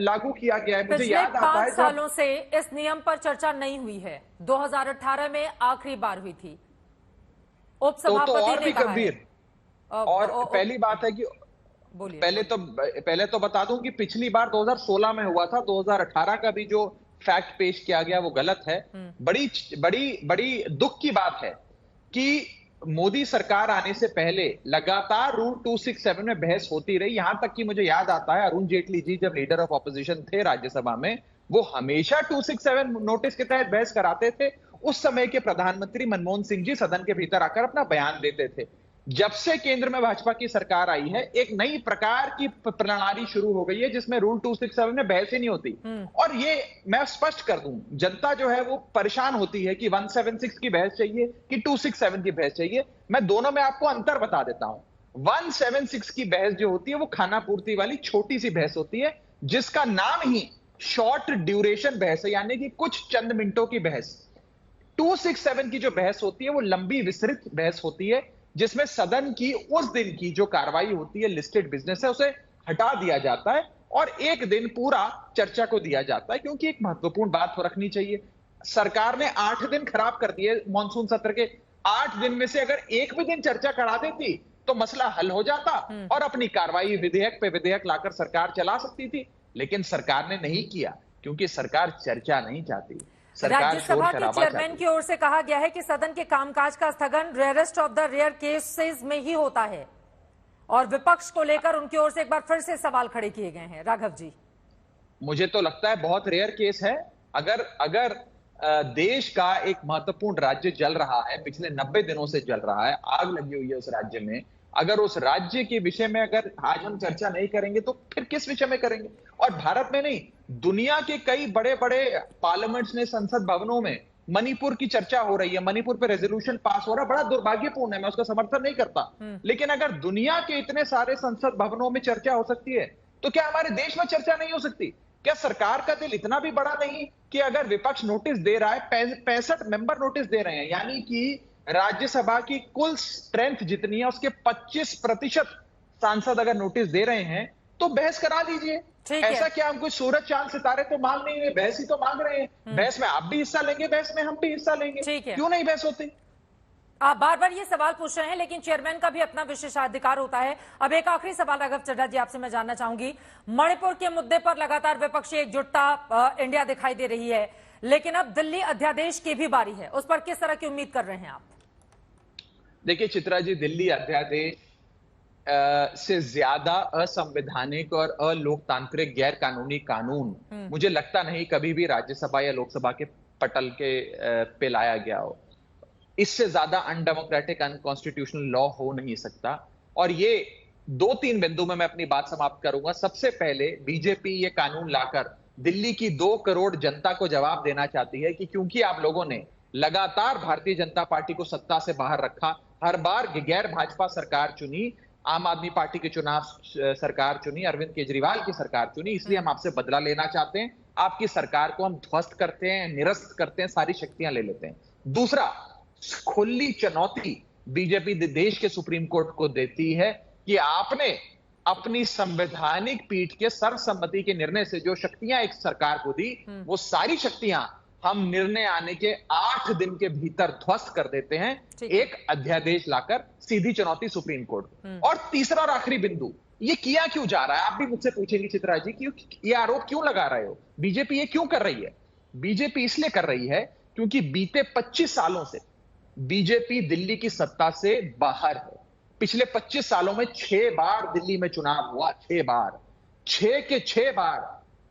लागू किया गया है। मुझे याद आता है 5 सालों से इस नियम पर चर्चा नहीं हुई है, 2018 में आखिरी बार हुई थी। उपसभापति तो और ने भी कहा गंभीर और पहली बात है कि पहले तो बता दूं कि पिछली बार 2016 में हुआ था, 2018 का भी जो फैक्ट पेश किया गया वो गलत है। बड़ी दुख की बात है कि मोदी सरकार आने से पहले लगातार रूल 267 में बहस होती रही। यहां तक कि मुझे याद आता है अरुण जेटली जी जब लीडर ऑफ ऑपोजिशन थे राज्यसभा में, वो हमेशा 267 नोटिस के तहत बहस कराते थे। उस समय के प्रधानमंत्री मनमोहन सिंह जी सदन के भीतर आकर अपना बयान देते थे। जब से केंद्र में भाजपा की सरकार आई है, एक नई प्रकार की प्रणाली शुरू हो गई है जिसमें रूल 267 में बहस ही नहीं होती। और ये मैं स्पष्ट कर दूं, जनता जो है वो परेशान होती है कि 176 की बहस चाहिए कि 267 की बहस चाहिए। मैं दोनों में आपको अंतर बता देता हूं। 176 की बहस जो होती है वो खाना पूर्ति वाली छोटी सी बहस होती है, जिसका नाम ही शॉर्ट ड्यूरेशन बहस है, यानी कि कुछ चंद मिनटों की बहस। 267 की जो बहस होती है वो लंबी विस्तृत बहस होती है, जिसमें सदन की उस दिन की जो कार्रवाई होती है, लिस्टेड बिजनेस है, उसे हटा दिया जाता है और एक दिन पूरा चर्चा को दिया जाता है। क्योंकि एक महत्वपूर्ण बात तो रखनी चाहिए, सरकार ने 8 दिन खराब कर दिए मॉनसून सत्र के। 8 दिन में से अगर एक भी दिन चर्चा करा देती तो मसला हल हो जाता और अपनी कार्रवाई विधेयक पे विधेयक लाकर सरकार चला सकती थी। लेकिन सरकार ने नहीं किया, क्योंकि सरकार चर्चा नहीं चाहती। राज्यसभा के चेयरमैन की ओर से कहा गया है कि सदन के कामकाज का स्थगन rarest of the rare cases में ही होता है, और विपक्ष को लेकर उनकी ओर से एक बार फिर से सवाल खड़े किए गए हैं। राघव जी, मुझे तो लगता है बहुत रेयर केस है। अगर देश का एक महत्वपूर्ण राज्य जल रहा है, पिछले 90 दिनों से जल रहा है, आग लगी हुई है उस राज्य में, अगर उस राज्य के विषय में अगर आज हम चर्चा नहीं करेंगे तो फिर किस विषय में करेंगे? और भारत में नहीं, दुनिया के कई बड़े बड़े पार्लियामेंट्स में, संसद भवनों में मणिपुर की चर्चा हो रही है, मणिपुर पे रेजोल्यूशन पास हो रहा है। बड़ा दुर्भाग्यपूर्ण है, मैं उसका समर्थन नहीं करता, लेकिन अगर दुनिया के इतने सारे संसद भवनों में चर्चा हो सकती है तो क्या हमारे देश में चर्चा नहीं हो सकती? क्या सरकार का दिल इतना भी बड़ा नहीं कि अगर विपक्ष नोटिस दे रहा है, 65 मेंबर नोटिस दे रहे हैं, यानी कि राज्यसभा की कुल स्ट्रेंथ जितनी है उसके 25% सांसद अगर नोटिस दे रहे हैं तो बहस करा लीजिए। ऐसा क्या हम कोई सूरज चांद सितारे तो मांग नहीं रहे, बहस ही तो मांग रहे हैं। बहस में आप भी हिस्सा लेंगे, बहस में हम भी हिस्सा लेंगे, क्यों नहीं बहस होती? आप बार बार ये सवाल पूछ रहे हैं, लेकिन चेयरमैन का भी अपना विशेषाधिकार होता है। अब एक आखिरी सवाल राघव चड्ढा जी आपसे मैं जानना चाहूंगी, मणिपुर के मुद्दे पर लगातार विपक्षी एकजुटता इंडिया दिखाई दे रही है, लेकिन अब दिल्ली अध्यादेश की भी बारी है, उस पर किस तरह की उम्मीद कर रहे हैं आप? देखिए चित्रा जी, दिल्ली अध्यादेश से ज्यादा असंवैधानिक और अलोकतांत्रिक गैर कानूनी कानून मुझे लगता नहीं कभी भी राज्यसभा या लोकसभा के पटल के पे लाया गया हो। इससे ज्यादा अनडेमोक्रेटिक, अनकॉन्स्टिट्यूशनल लॉ हो नहीं सकता। और ये 2-3 बिंदु में मैं अपनी बात समाप्त करूंगा। सबसे पहले बीजेपी ये कानून लाकर दिल्ली की 2 करोड़ जनता को जवाब देना चाहती है कि क्योंकि आप लोगों ने लगातार भारतीय जनता पार्टी को सत्ता से बाहर रखा, हर बार गैर भाजपा सरकार चुनी, आम आदमी पार्टी के चुनाव सरकार चुनी, अरविंद केजरीवाल की सरकार चुनी, इसलिए हम आपसे बदला लेना चाहते हैं। आपकी सरकार को हम ध्वस्त करते हैं, निरस्त करते हैं, सारी शक्तियां ले लेते हैं। दूसरा, खुली चुनौती बीजेपी देश के सुप्रीम कोर्ट को देती है कि आपने अपनी संवैधानिक पीठ के सर्वसम्मति के निर्णय से जो शक्तियां एक सरकार को दी, वो सारी शक्तियां हम निर्णय आने के 8 दिन के भीतर ध्वस्त कर देते हैं, एक अध्यादेश लाकर। सीधी चुनौती सुप्रीम कोर्ट। और तीसरा और आखिरी बिंदु, ये किया क्यों जा रहा है? आप भी मुझसे पूछेंगे चित्रा जी कि ये आरोप क्यों लगा रहे हो? बीजेपी ये क्यों कर रही है? बीजेपी इसलिए कर रही है क्योंकि बीते 25 सालों से बीजेपी दिल्ली की सत्ता से बाहर है। पिछले 25 सालों में 6 बार दिल्ली में चुनाव हुआ, 6 बार, 6 के 6 बार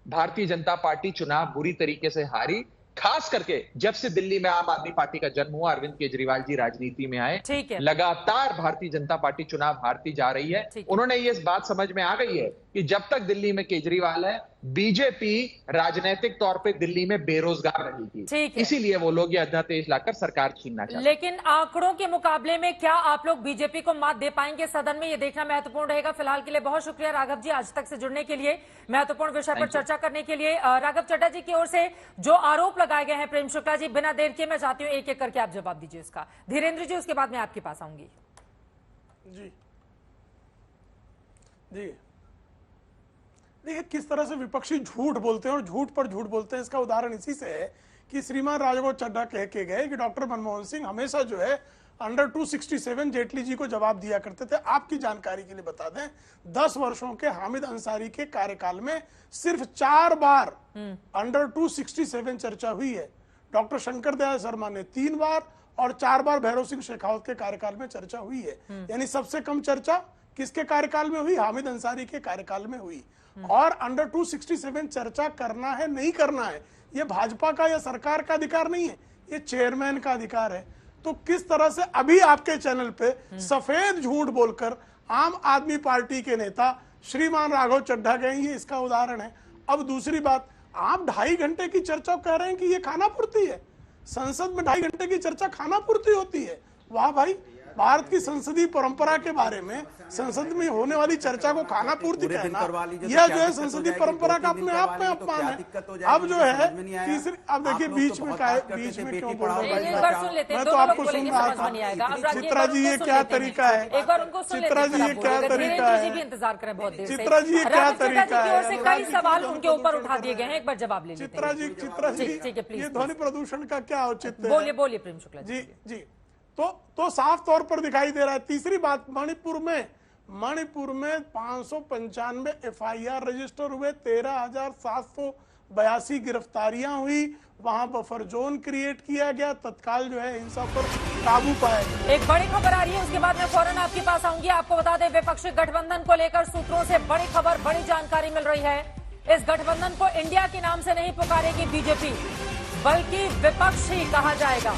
भारतीय जनता पार्टी चुनाव बुरी तरीके से हारी। खास करके जब से दिल्ली में आम आदमी पार्टी का जन्म हुआ, अरविंद केजरीवाल जी राजनीति में आए, लगातार भारतीय जनता पार्टी चुनाव हारती जा रही है। उन्होंने ये बात समझ में आ गई है कि जब तक दिल्ली में केजरीवाल है, बीजेपी राजनीतिक तौर पे दिल्ली में बेरोजगार रहेगी। इसीलिए वो लोग ये अध्यादेश लाकर सरकार छीनना चाहते हैं। लेकिन आंकड़ों के मुकाबले में क्या आप लोग बीजेपी को मात दे पाएंगे सदन में, ये देखना महत्वपूर्ण रहेगा। फिलहाल के लिए बहुत शुक्रिया राघव जी, आज तक से जुड़ने के लिए, महत्वपूर्ण विषय पर चर्चा करने के लिए। राघव चड्ढा जी की ओर से जो आरोप लगाए गए हैं प्रेम शुक्ला जी, बिना देर किए मैं चाहती हूँ एक एक करके आप जवाब दीजिए इसका। धीरेन्द्र जी, उसके बाद मैं आपके पास आऊंगी। जी जी, देखिए किस तरह से विपक्षी झूठ बोलते हैं और झूठ पर झूठ बोलते हैं। इसका उदाहरण इसी से है कि श्रीमान राघव चड्ढा कह के गए कि डॉक्टर मनमोहन सिंह हमेशा जो है अंडर 267 जेटली जी को जवाब दिया करते थे। आपकी जानकारी के लिए बता दें, 10 वर्षों के हामिद अंसारी के कार्यकाल में सिर्फ 4 बार अंडर 267 चर्चा हुई है। डॉक्टर शंकर दयाल शर्मा ने 3 बार और 4 बार भैरव सिंह शेखावत के कार्यकाल में चर्चा हुई है। यानी सबसे कम चर्चा किसके कार्यकाल में हुई? हामिद अंसारी के कार्यकाल में हुई। और अंडर 267 चर्चा करना है नहीं करना है, ये भाजपा का या सरकार का अधिकार नहीं है, ये चेयरमैन का अधिकार है। तो किस तरह से अभी आपके चैनल पे सफेद झूठ बोलकर आम आदमी पार्टी के नेता श्रीमान राघव चड्ढा गए, ये इसका उदाहरण है। अब दूसरी बात, आप 2.5 घंटे की चर्चा कह रहे हैं कि ये खाना पूर्ति है। संसद में 2.5 घंटे की चर्चा खाना पूर्ति होती है? वाह भाई, भारत की संसदीय परंपरा के बारे में संसद में होने वाली चर्चा को खाना पूर्ति कहना, यह जो है संसदीय परंपरा का अपने आप में अपमान है। अब जो है तीसरी, अब देखिए बीच में क्यों बोल रहे हैं? मैं तो आपको सुन रहा था। चित्रा जी ये क्या तरीका है? चित्रा जी ये क्या तरीका है? इंतजार करें बहुत देर से। चित्रा जी ये क्या तरीका है? कई सवाल उनके ऊपर उठा दिए गए हैं, एक बार जवाब ले लीजिए। चित्रा जी ये ध्वनि प्रदूषण का क्या औचित्य? बोलिए प्रेम शुक्ला जी। जी तो साफ तौर पर दिखाई दे रहा है। तीसरी बात, मणिपुर में 595 FIR रजिस्टर हुए, 13,782 गिरफ्तारियां हुई, वहां बफर जोन क्रिएट किया गया, तत्काल जो है हिंसा पर काबू पाया गया। एक बड़ी खबर आ रही है, उसके बाद मैं फौरन आपके पास आऊंगी। आपको बता दें, विपक्षी गठबंधन को लेकर सूत्रों से बड़ी खबर, बड़ी जानकारी मिल रही है। इस गठबंधन को इंडिया के नाम से नहीं पुकारेगी बीजेपी, बल्कि विपक्ष ही कहा जाएगा,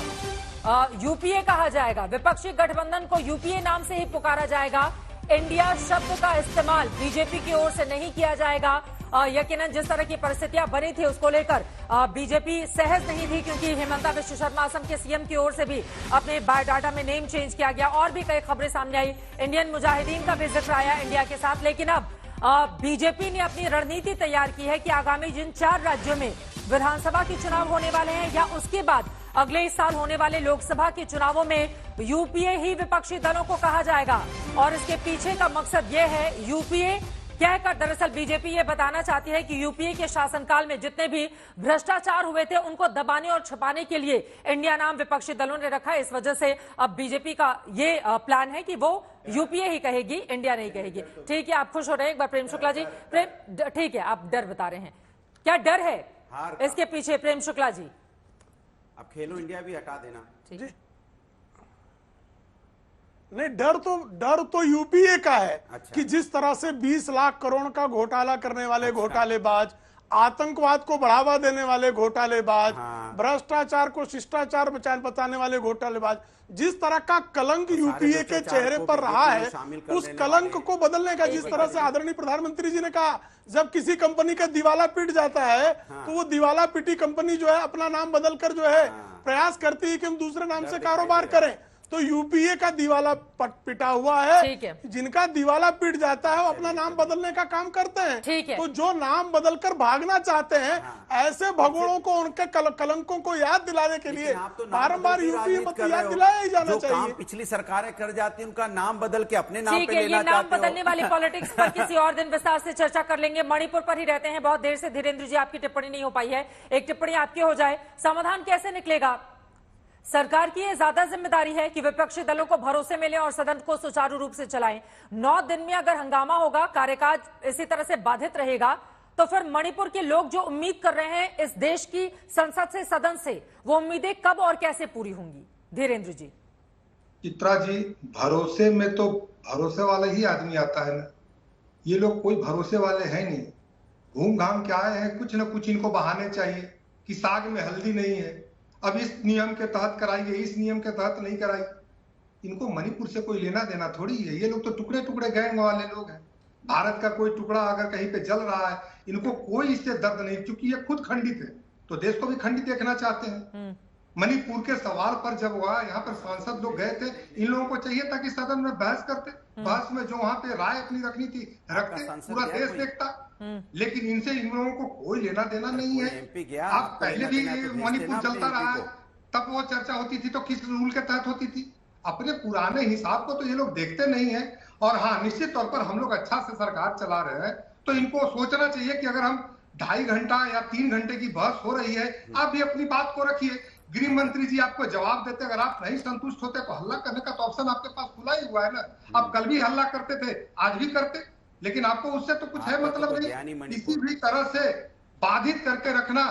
यूपीए कहा जाएगा। विपक्षी गठबंधन को यूपीए नाम से ही पुकारा जाएगा। इंडिया शब्द का इस्तेमाल बीजेपी की ओर से नहीं किया जाएगा। यकीनन जिस तरह की परिस्थितियां बनी थी उसको लेकर बीजेपी सहज नहीं थी, क्योंकि हेमंता विश्व शर्मा असम के सीएम की ओर से भी अपने बायोडाटा में नेम चेंज किया गया और भी कई खबरें सामने आई। इंडियन मुजाहिदीन का भी जिक्र आया इंडिया के साथ। लेकिन अब बीजेपी ने अपनी रणनीति तैयार की है कि आगामी जिन 4 राज्यों में विधानसभा के चुनाव होने वाले हैं या उसके बाद अगले इस साल होने वाले लोकसभा के चुनावों में यूपीए ही विपक्षी दलों को कहा जाएगा। और इसके पीछे का मकसद यह है, यूपीए कहकर दरअसल बीजेपी ये बताना चाहती है कि यूपीए के शासनकाल में जितने भी भ्रष्टाचार हुए थे उनको दबाने और छुपाने के लिए इंडिया नाम विपक्षी दलों ने रखा है। इस वजह से अब बीजेपी का ये प्लान है कि वो यूपीए ही कहेगी, इंडिया नहीं कहेगी। ठीक है, आप खुश हो रहे हैं एक बार प्रेम शुक्ला जी? ठीक है, आप डर बता रहे हैं, क्या डर है इसके पीछे प्रेम शुक्ला जी? अब खेलो इंडिया भी हटा देना। जी नहीं, डर तो यूपीए का है। अच्छा। कि जिस तरह से 20 लाख करोड़ का घोटाला करने वाले अच्छा। घोटालेबाज, आतंकवाद को बढ़ावा देने वाले घोटालेबाज, भ्रष्टाचार को शिष्टाचार बताने वाले घोटालेबाज, जिस तरह का कलंक यूपीए के चेहरे पर रहा है, उस कलंक को बदलने का, जिस तरह से आदरणीय प्रधानमंत्री जी ने कहा, जब किसी कंपनी का दिवाला पीट जाता है तो वो दिवाला पीटी कंपनी जो है अपना नाम बदलकर जो है प्रयास करती है कि हम दूसरे नाम से कारोबार करें। तो यूपीए का दिवाला पिटा हुआ है, जिनका दिवाला पिट जाता है वो अपना नाम बदलने का काम करते हैं। तो जो नाम बदलकर भागना चाहते हैं, ऐसे भगोड़ों को उनके कलंकों को याद दिलाने के लिए बारंबार यूपीए मत याद दिलाया ही जाना चाहिए। पिछली सरकारें कर जाती है, उनका नाम बदल के अपने नाम पे लेना चाहते हो। नाम बदलने वाली पॉलिटिक्स पर किसी और दिन विस्तार से चर्चा कर लेंगे। मणिपुर पर ही रहते हैं बहुत देर से। धीरेन्द्र जी, आपकी टिप्पणी नहीं हो पाई है, एक टिप्पणी आपकी हो जाए। समाधान कैसे निकलेगा? सरकार की यह ज्यादा जिम्मेदारी है कि विपक्षी दलों को भरोसे मिले और सदन को सुचारू रूप से चलाएं। 9 दिन में अगर हंगामा होगा, कार्यकाज इसी तरह से बाधित रहेगा, तो फिर मणिपुर के लोग जो उम्मीद कर रहे हैं इस देश की संसद से, सदन से, वो उम्मीदें कब और कैसे पूरी होंगी? धीरेन्द्र जी। चित्रा जी, भरोसे में तो भरोसे वाला ही आदमी आता है ना। ये लोग कोई भरोसे वाले हैं नहीं, घूम घाम के आए हैं, कुछ न कुछ इनको बहाने चाहिए कि साग में हल्दी नहीं है, अब इस नियम के तहत कराइए, इस नियम के तहत नहीं कराई। इनको मणिपुर से कोई लेना देना थोड़ी है। ये लोग तो टुकड़े टुकड़े गैंग वाले लोग हैं। भारत का कोई टुकड़ा अगर कहीं पे जल रहा है, इनको कोई इससे दर्द नहीं, क्योंकि ये खुद खंडित है तो देश को भी खंडित देखना चाहते हैं। मणिपुर के सवाल पर जब हुआ, यहाँ पर सांसद लोग गए थे, इन लोगों को चाहिए था कि सदन में बहस करते, बहस में जो वहां पे राय अपनी रखनी थी रखते, पूरा देश देखता, लेकिन इनसे इन लोगों को कोई लेना देना नहीं है। आप पहले भी मणिपुर चलता रहा है, तब वो चर्चा होती थी तो किस रूल के तहत होती थी? अपने पुराने हिसाब को तो ये लोग देखते नहीं है। और हाँ, निश्चित तौर पर हम लोग अच्छा से सरकार चला रहे हैं, तो इनको सोचना चाहिए कि अगर हम 2.5 घंटा या 3 घंटे की बहस हो रही है, आप भी अपनी बात को रखिए, गृह मंत्री जी आपको जवाब देते, अगर आप नहीं संतुष्ट होते तो हल्ला करने का तो ऑप्शन आपके पास खुला ही हुआ है ना। आप कल भी हल्ला करते थे, आज भी करते, लेकिन आपको उससे तो कुछ है मतलब नहीं। किसी भी तरह से बाधित करके रखना,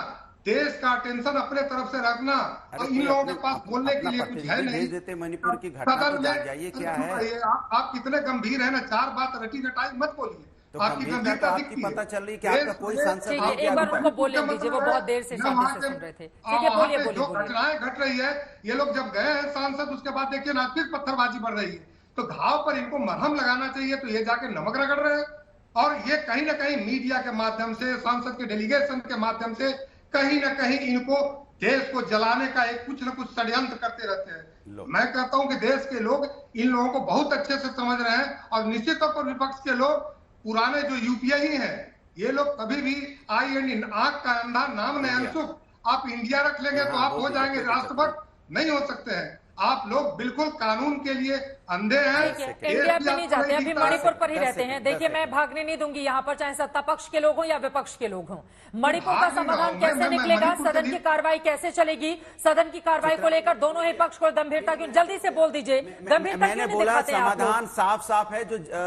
देश का टेंशन अपने तरफ से रखना, और इन लोगों के पास बोलने के लिए कुछ है नहीं। देते मणिपुर की घटना को जान जाइए क्या है। आप कितने गंभीर है ना, 4 बात रटी रटाई मत बोलिए, तो आपकी गंभीरता दिखती है। पता चल रही है कि आपका कोई सांसद एक बार उनको बोलने दीजिए, वो बहुत देर से शांति से सुन रहे थे। ठीक है, बोलिए बोलिए। जो घटनाएं घट रही है, ये लोग जब गए हैं सांसद, उसके बाद देखिए ना फिर पत्थरबाजी बढ़ रही है, तो घाव पर इनको मरहम लगाना चाहिए, तो ये जाके नमक रगड़ रहे हैं। और ये कहीं ना कहीं मीडिया के माध्यम से, सांसद के डेलीगेशन के माध्यम से कहीं ना कहीं इनको देश को जलाने का एक कुछ न कुछ षड्यंत्र करते रहते हैं। मैं कहता हूं कि देश के लोग इन लोगों को बहुत अच्छे से समझ रहे हैं, और निश्चित तौर पर विपक्ष के लोग, पुराने जो यूपीए ही हैं, ये लोग कभी भी आई एंड आंख का अंधा नाम नहीं अनसुख, आप इंडिया रख लेंगे तो आप हो जाएंगे राष्ट्रभक्त, नहीं हो सकते हैं। आप लोग बिल्कुल कानून के लिए अंधे हैं। इंडिया पे नहीं जाते, अभी मणिपुर पर ही रहते हैं। देखिए, मैं भागने नहीं दूंगी यहाँ पर, चाहे सत्ता पक्ष के लोग हों या विपक्ष के लोग हों। मणिपुर का समाधान कैसे निकलेगा, सदन की कार्रवाई कैसे चलेगी, सदन की कार्रवाई को लेकर दोनों ही पक्ष को गंभीरता क्यों, जल्दी से बोल दीजिए, गंभीरता मैंने बोला समाधान साफ साफ है,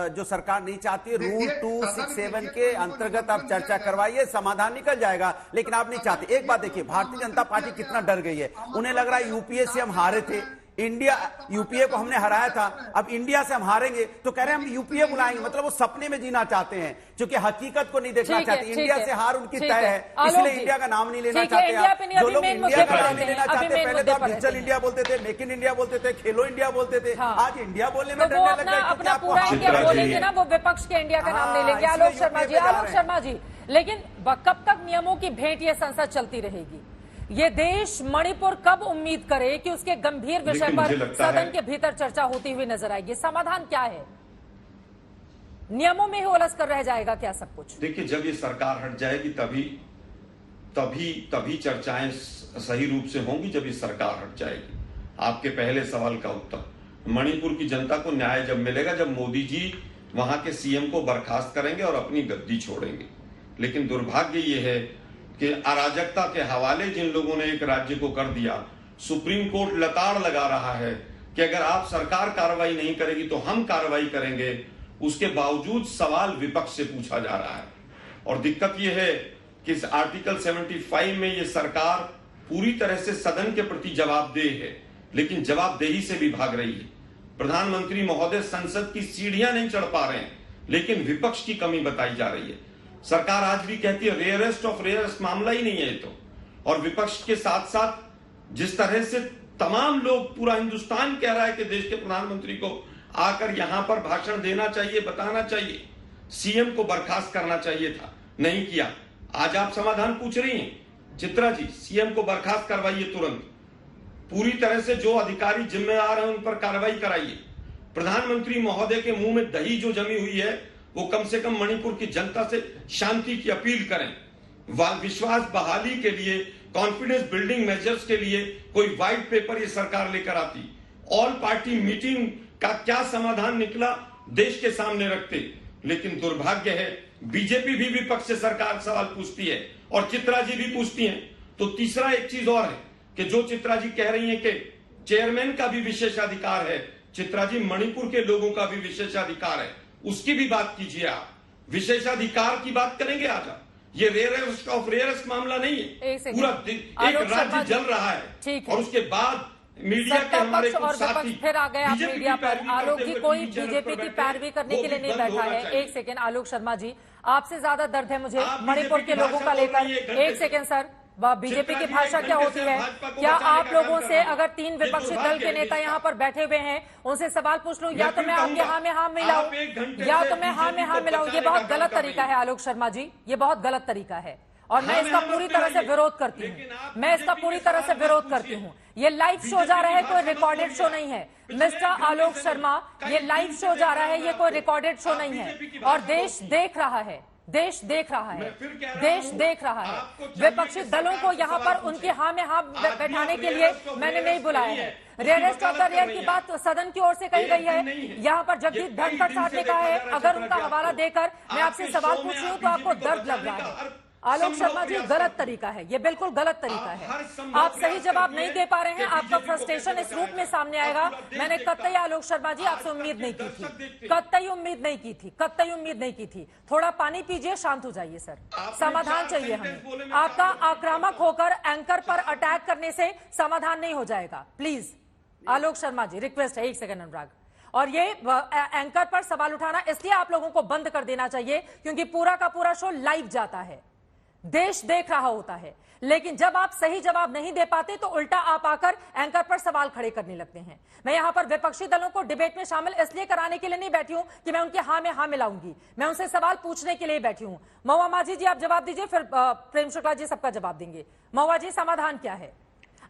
जो सरकार नहीं चाहती। रूल 267 के अंतर्गत आप चर्चा करवाइए, समाधान निकल जाएगा, लेकिन आप नहीं चाहते। एक बात देखिए, भारतीय जनता पार्टी कितना डर गई है। उन्हें लग रहा है यूपीए से हम हारे थे, यूपीए को हमने हराया था, अब इंडिया से हम हारेंगे, तो कह रहे हैं हम यूपीए बुलाएंगे। मतलब वो सपने में जीना चाहते हैं, क्योंकि हकीकत को नहीं देखना चाहते। इंडिया से हार उनकी तय है, इसलिए इंडिया का नाम नहीं लेना चाहते। जो लोग इंडिया का नाम नहीं लेना चाहते, पहले तो आप डिजिटल इंडिया बोलते थे, मेक इन इंडिया बोलते थे, खेलो इंडिया बोलते थे, आज इंडिया बोलने में डरने लग गए। अपना पूरा इंडिया बोलेंगे ना, वो विपक्ष के इंडिया का नाम नहीं लेंगे। आलोक शर्मा जी, लेकिन कब तक नियमों की भेंट ये संसद चलती रहेगी? ये देश मणिपुर कब उम्मीद करे कि उसके गंभीर विषय पर सदन के भीतर चर्चा होती हुई नजर आएगी? समाधान क्या है? नियमों में ही उलझ कर रह जाएगा क्या सब कुछ? देखिए, जब ये सरकार हट जाएगी तभी चर्चाएं सही रूप से होंगी, जब ये सरकार हट जाएगी। आपके पहले सवाल का उत्तर, मणिपुर की जनता को न्याय जब मिलेगा, जब मोदी जी वहां के सीएम को बर्खास्त करेंगे और अपनी गद्दी छोड़ेंगे। लेकिन दुर्भाग्य ये है कि अराजकता के हवाले जिन लोगों ने एक राज्य को कर दिया, सुप्रीम कोर्ट लताड़ लगा रहा है कि अगर आप सरकार कार्रवाई नहीं करेगी तो हम कार्रवाई करेंगे। उसके बावजूद सवाल विपक्ष से पूछा जा रहा है, और दिक्कत यह है कि इस आर्टिकल 75 में ये सरकार पूरी तरह से सदन के प्रति जवाबदेह है, लेकिन जवाबदेही से भी भाग रही है। प्रधानमंत्री महोदय संसद की सीढ़ियां नहीं चढ़ पा रहे हैं, लेकिन विपक्ष की कमी बताई जा रही है। सरकार आज भी कहती है रेयरेस्ट ऑफ रेयरेस्ट मामला ही नहीं है ये तो। और विपक्ष के साथ साथ जिस तरह से तमाम लोग, पूरा हिंदुस्तान कह रहा है कि देश के प्रधानमंत्री को आकर यहां पर भाषण देना चाहिए, बताना चाहिए, सीएम को बर्खास्त करना चाहिए था, नहीं किया। आज आप समाधान पूछ रही हैं, चित्रा जी, सीएम को बर्खास्त करवाइए तुरंत, पूरी तरह से जो अधिकारी जिम्मेदार हैं उन पर कार्रवाई कराइए। प्रधानमंत्री महोदय के मुंह में दही जो जमी हुई है, वो कम से कम मणिपुर की जनता से शांति की अपील करें। विश्वास बहाली के लिए, कॉन्फिडेंस बिल्डिंग मेजर्स के लिए कोई व्हाइट पेपर ये सरकार लेकर आती, ऑल पार्टी मीटिंग का क्या समाधान निकला देश के सामने रखते। लेकिन दुर्भाग्य है, बीजेपी भी विपक्ष से सरकार सवाल पूछती है और चित्रा जी भी पूछती हैं। तो तीसरा एक चीज और है कि जो चित्रा जी कह रही हैं कि चेयरमैन का भी विशेषाधिकार है, चित्रा जी मणिपुर के लोगों का भी विशेषाधिकार है, उसकी भी बात कीजिए। आप विशेषाधिकार की बात करेंगे आज आप, ये रेयरेस्ट ऑफ रेयरेस्ट मामला नहीं है। पूरा एक राज्य जल रहा है और उसके बाद मीडिया के हमारे कुछ साथी फिर आ गए आप मीडिया पर। आलोक जी, कोई बीजेपी की पैरवी करने के लिए नहीं बैठा है। एक सेकेंड आलोक शर्मा जी, आपसे ज्यादा दर्द है मुझे मणिपुर के लोगों का लेकर। एक सेकेंड सर, बीजेपी की भाषा क्या होती है? क्या आप लोगों से अगर 3 विपक्षी दल के नेता यहाँ पर बैठे हुए हैं, उनसे सवाल पूछ लूं, या तो मैं आपके हाँ में हाँ मिलाऊं, या तो मैं हाँ में हाँ मिलाऊं? ये बहुत गलत तरीका है आलोक शर्मा जी, ये बहुत गलत तरीका है और मैं इसका पूरी तरह से विरोध करती हूँ। मैं इसका पूरी तरह से विरोध करती हूँ। ये लाइव शो जा रहा है, कोई रिकॉर्डेड शो नहीं है मिस्टर आलोक शर्मा। ये लाइव शो जा रहा है, ये कोई रिकॉर्डेड शो नहीं है और देश देख रहा है, देश देख रहा है, देश देख रहा है। विपक्षी दलों को यहाँ पर उनके हाँ में हाँ बैठाने के लिए मैंने नहीं बुलाया है। रेयरेस्ट ऑफ द रेयर की बात सदन की ओर से कही गई है। यहाँ पर जगदीप धनखड़ साहब ने कहा है, अगर उनका हवाला देकर मैं आपसे सवाल पूछ रही हूँ तो आपको दर्द लग रहा है। आलोक शर्मा जी, गलत तरीका है, ये बिल्कुल गलत तरीका है। आप सही जवाब नहीं दे पा रहे हैं, आपका फ्रस्ट्रेशन इस रूप में सामने आएगा। मैंने कतई आलोक शर्मा जी आपसे उम्मीद नहीं की थी, कतई उम्मीद नहीं की थी, कतई उम्मीद नहीं की थी। थोड़ा पानी पीजिए, शांत हो जाइए सर, समाधान चाहिए हमें। आपका आक्रामक होकर एंकर पर अटैक करने से समाधान नहीं हो जाएगा। प्लीज आलोक शर्मा जी, रिक्वेस्ट है, 1 सेकंड अनुराग। और ये एंकर पर सवाल उठाना इसलिए आप लोगों को बंद कर देना चाहिए क्योंकि पूरा का पूरा शो लाइव जाता है, देश देख रहा होता है। लेकिन जब आप सही जवाब नहीं दे पाते तो उल्टा आप आकर एंकर पर सवाल खड़े करने लगते हैं। मैं यहां पर विपक्षी दलों को डिबेट में शामिल इसलिए कराने के लिए नहीं बैठी हूं कि मैं उनके हाँ में हाँ मिलाऊंगी, मैं उनसे सवाल पूछने के लिए बैठी हूं। महुआ माझी जी आप जवाब दीजिए, फिर प्रेम शुक्ला जी सबका जवाब देंगे। महुआ जी, समाधान क्या है?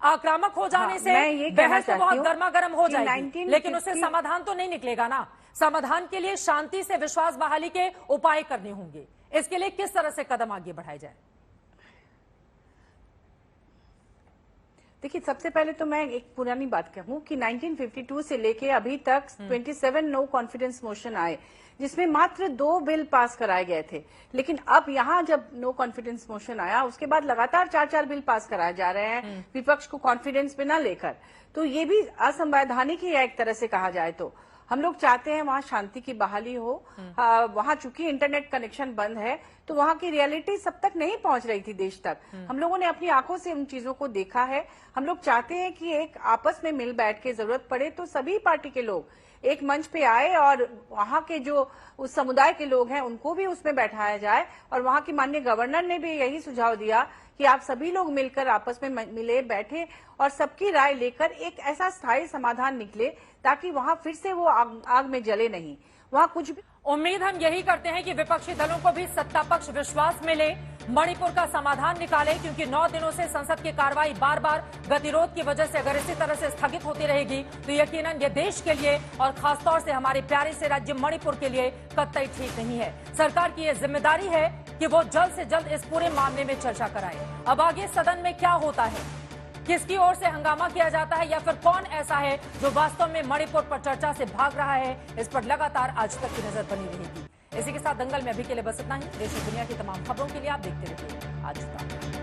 आक्रामक हो जाने से बहस तो बहुत गर्मा गर्म हो जाएगी, लेकिन उससे समाधान तो नहीं निकलेगा ना। समाधान के लिए शांति से विश्वास बहाली के उपाय करने होंगे। इसके लिए किस तरह से कदम आगे बढ़ाए जाए? देखिए, सबसे पहले तो मैं एक पुरानी बात कहूं कि 1952 से लेके अभी तक 27 नो कॉन्फिडेंस मोशन आए, जिसमें मात्र 2 बिल पास कराए गए थे। लेकिन अब यहाँ जब नो कॉन्फिडेंस मोशन आया, उसके बाद लगातार 4-4 बिल पास कराए जा रहे हैं विपक्ष को कॉन्फिडेंस पे न लेकर। तो ये भी असंवैधानिक ही है एक तरह से कहा जाए तो। हम लोग चाहते हैं वहाँ शांति की बहाली हो। वहाँ चूंकि इंटरनेट कनेक्शन बंद है तो वहाँ की रियलिटी सब तक नहीं पहुंच रही थी देश तक। हम लोगों ने अपनी आंखों से उन चीजों को देखा है। हम लोग चाहते हैं कि एक आपस में मिल बैठ के जरूरत पड़े तो सभी पार्टी के लोग एक मंच पे आए और वहाँ के जो उस समुदाय के लोग हैं उनको भी उसमें बैठाया जाए। और वहाँ की माननीय गवर्नर ने भी यही सुझाव दिया कि आप सभी लोग मिलकर आपस में मिले बैठे और सबकी राय लेकर एक ऐसा स्थायी समाधान निकले ताकि वहाँ फिर से वो आग में जले नहीं। वहाँ कुछ भी उम्मीद हम यही करते हैं कि विपक्षी दलों को भी सत्ता पक्ष विश्वास मिले, मणिपुर का समाधान निकाले, क्योंकि 9 दिनों से संसद की कार्रवाई बार बार गतिरोध की वजह से अगर इसी तरह से स्थगित होती रहेगी तो यकीनन ये देश के लिए और खासतौर से हमारे प्यारे से राज्य मणिपुर के लिए कतई ठीक नहीं है। सरकार की यह जिम्मेदारी है कि वो जल्द से जल्द इस पूरे मामले में चर्चा कराए। अब आगे सदन में क्या होता है, किसकी ओर से हंगामा किया जाता है या फिर कौन ऐसा है जो वास्तव में मणिपुर पर चर्चा से भाग रहा है, इस पर लगातार आज तक की नजर बनी रहेगी। इसी के साथ दंगल में अभी के लिए बस इतना ही। देश और दुनिया की तमाम खबरों के लिए आप देखते रहिए आज तक।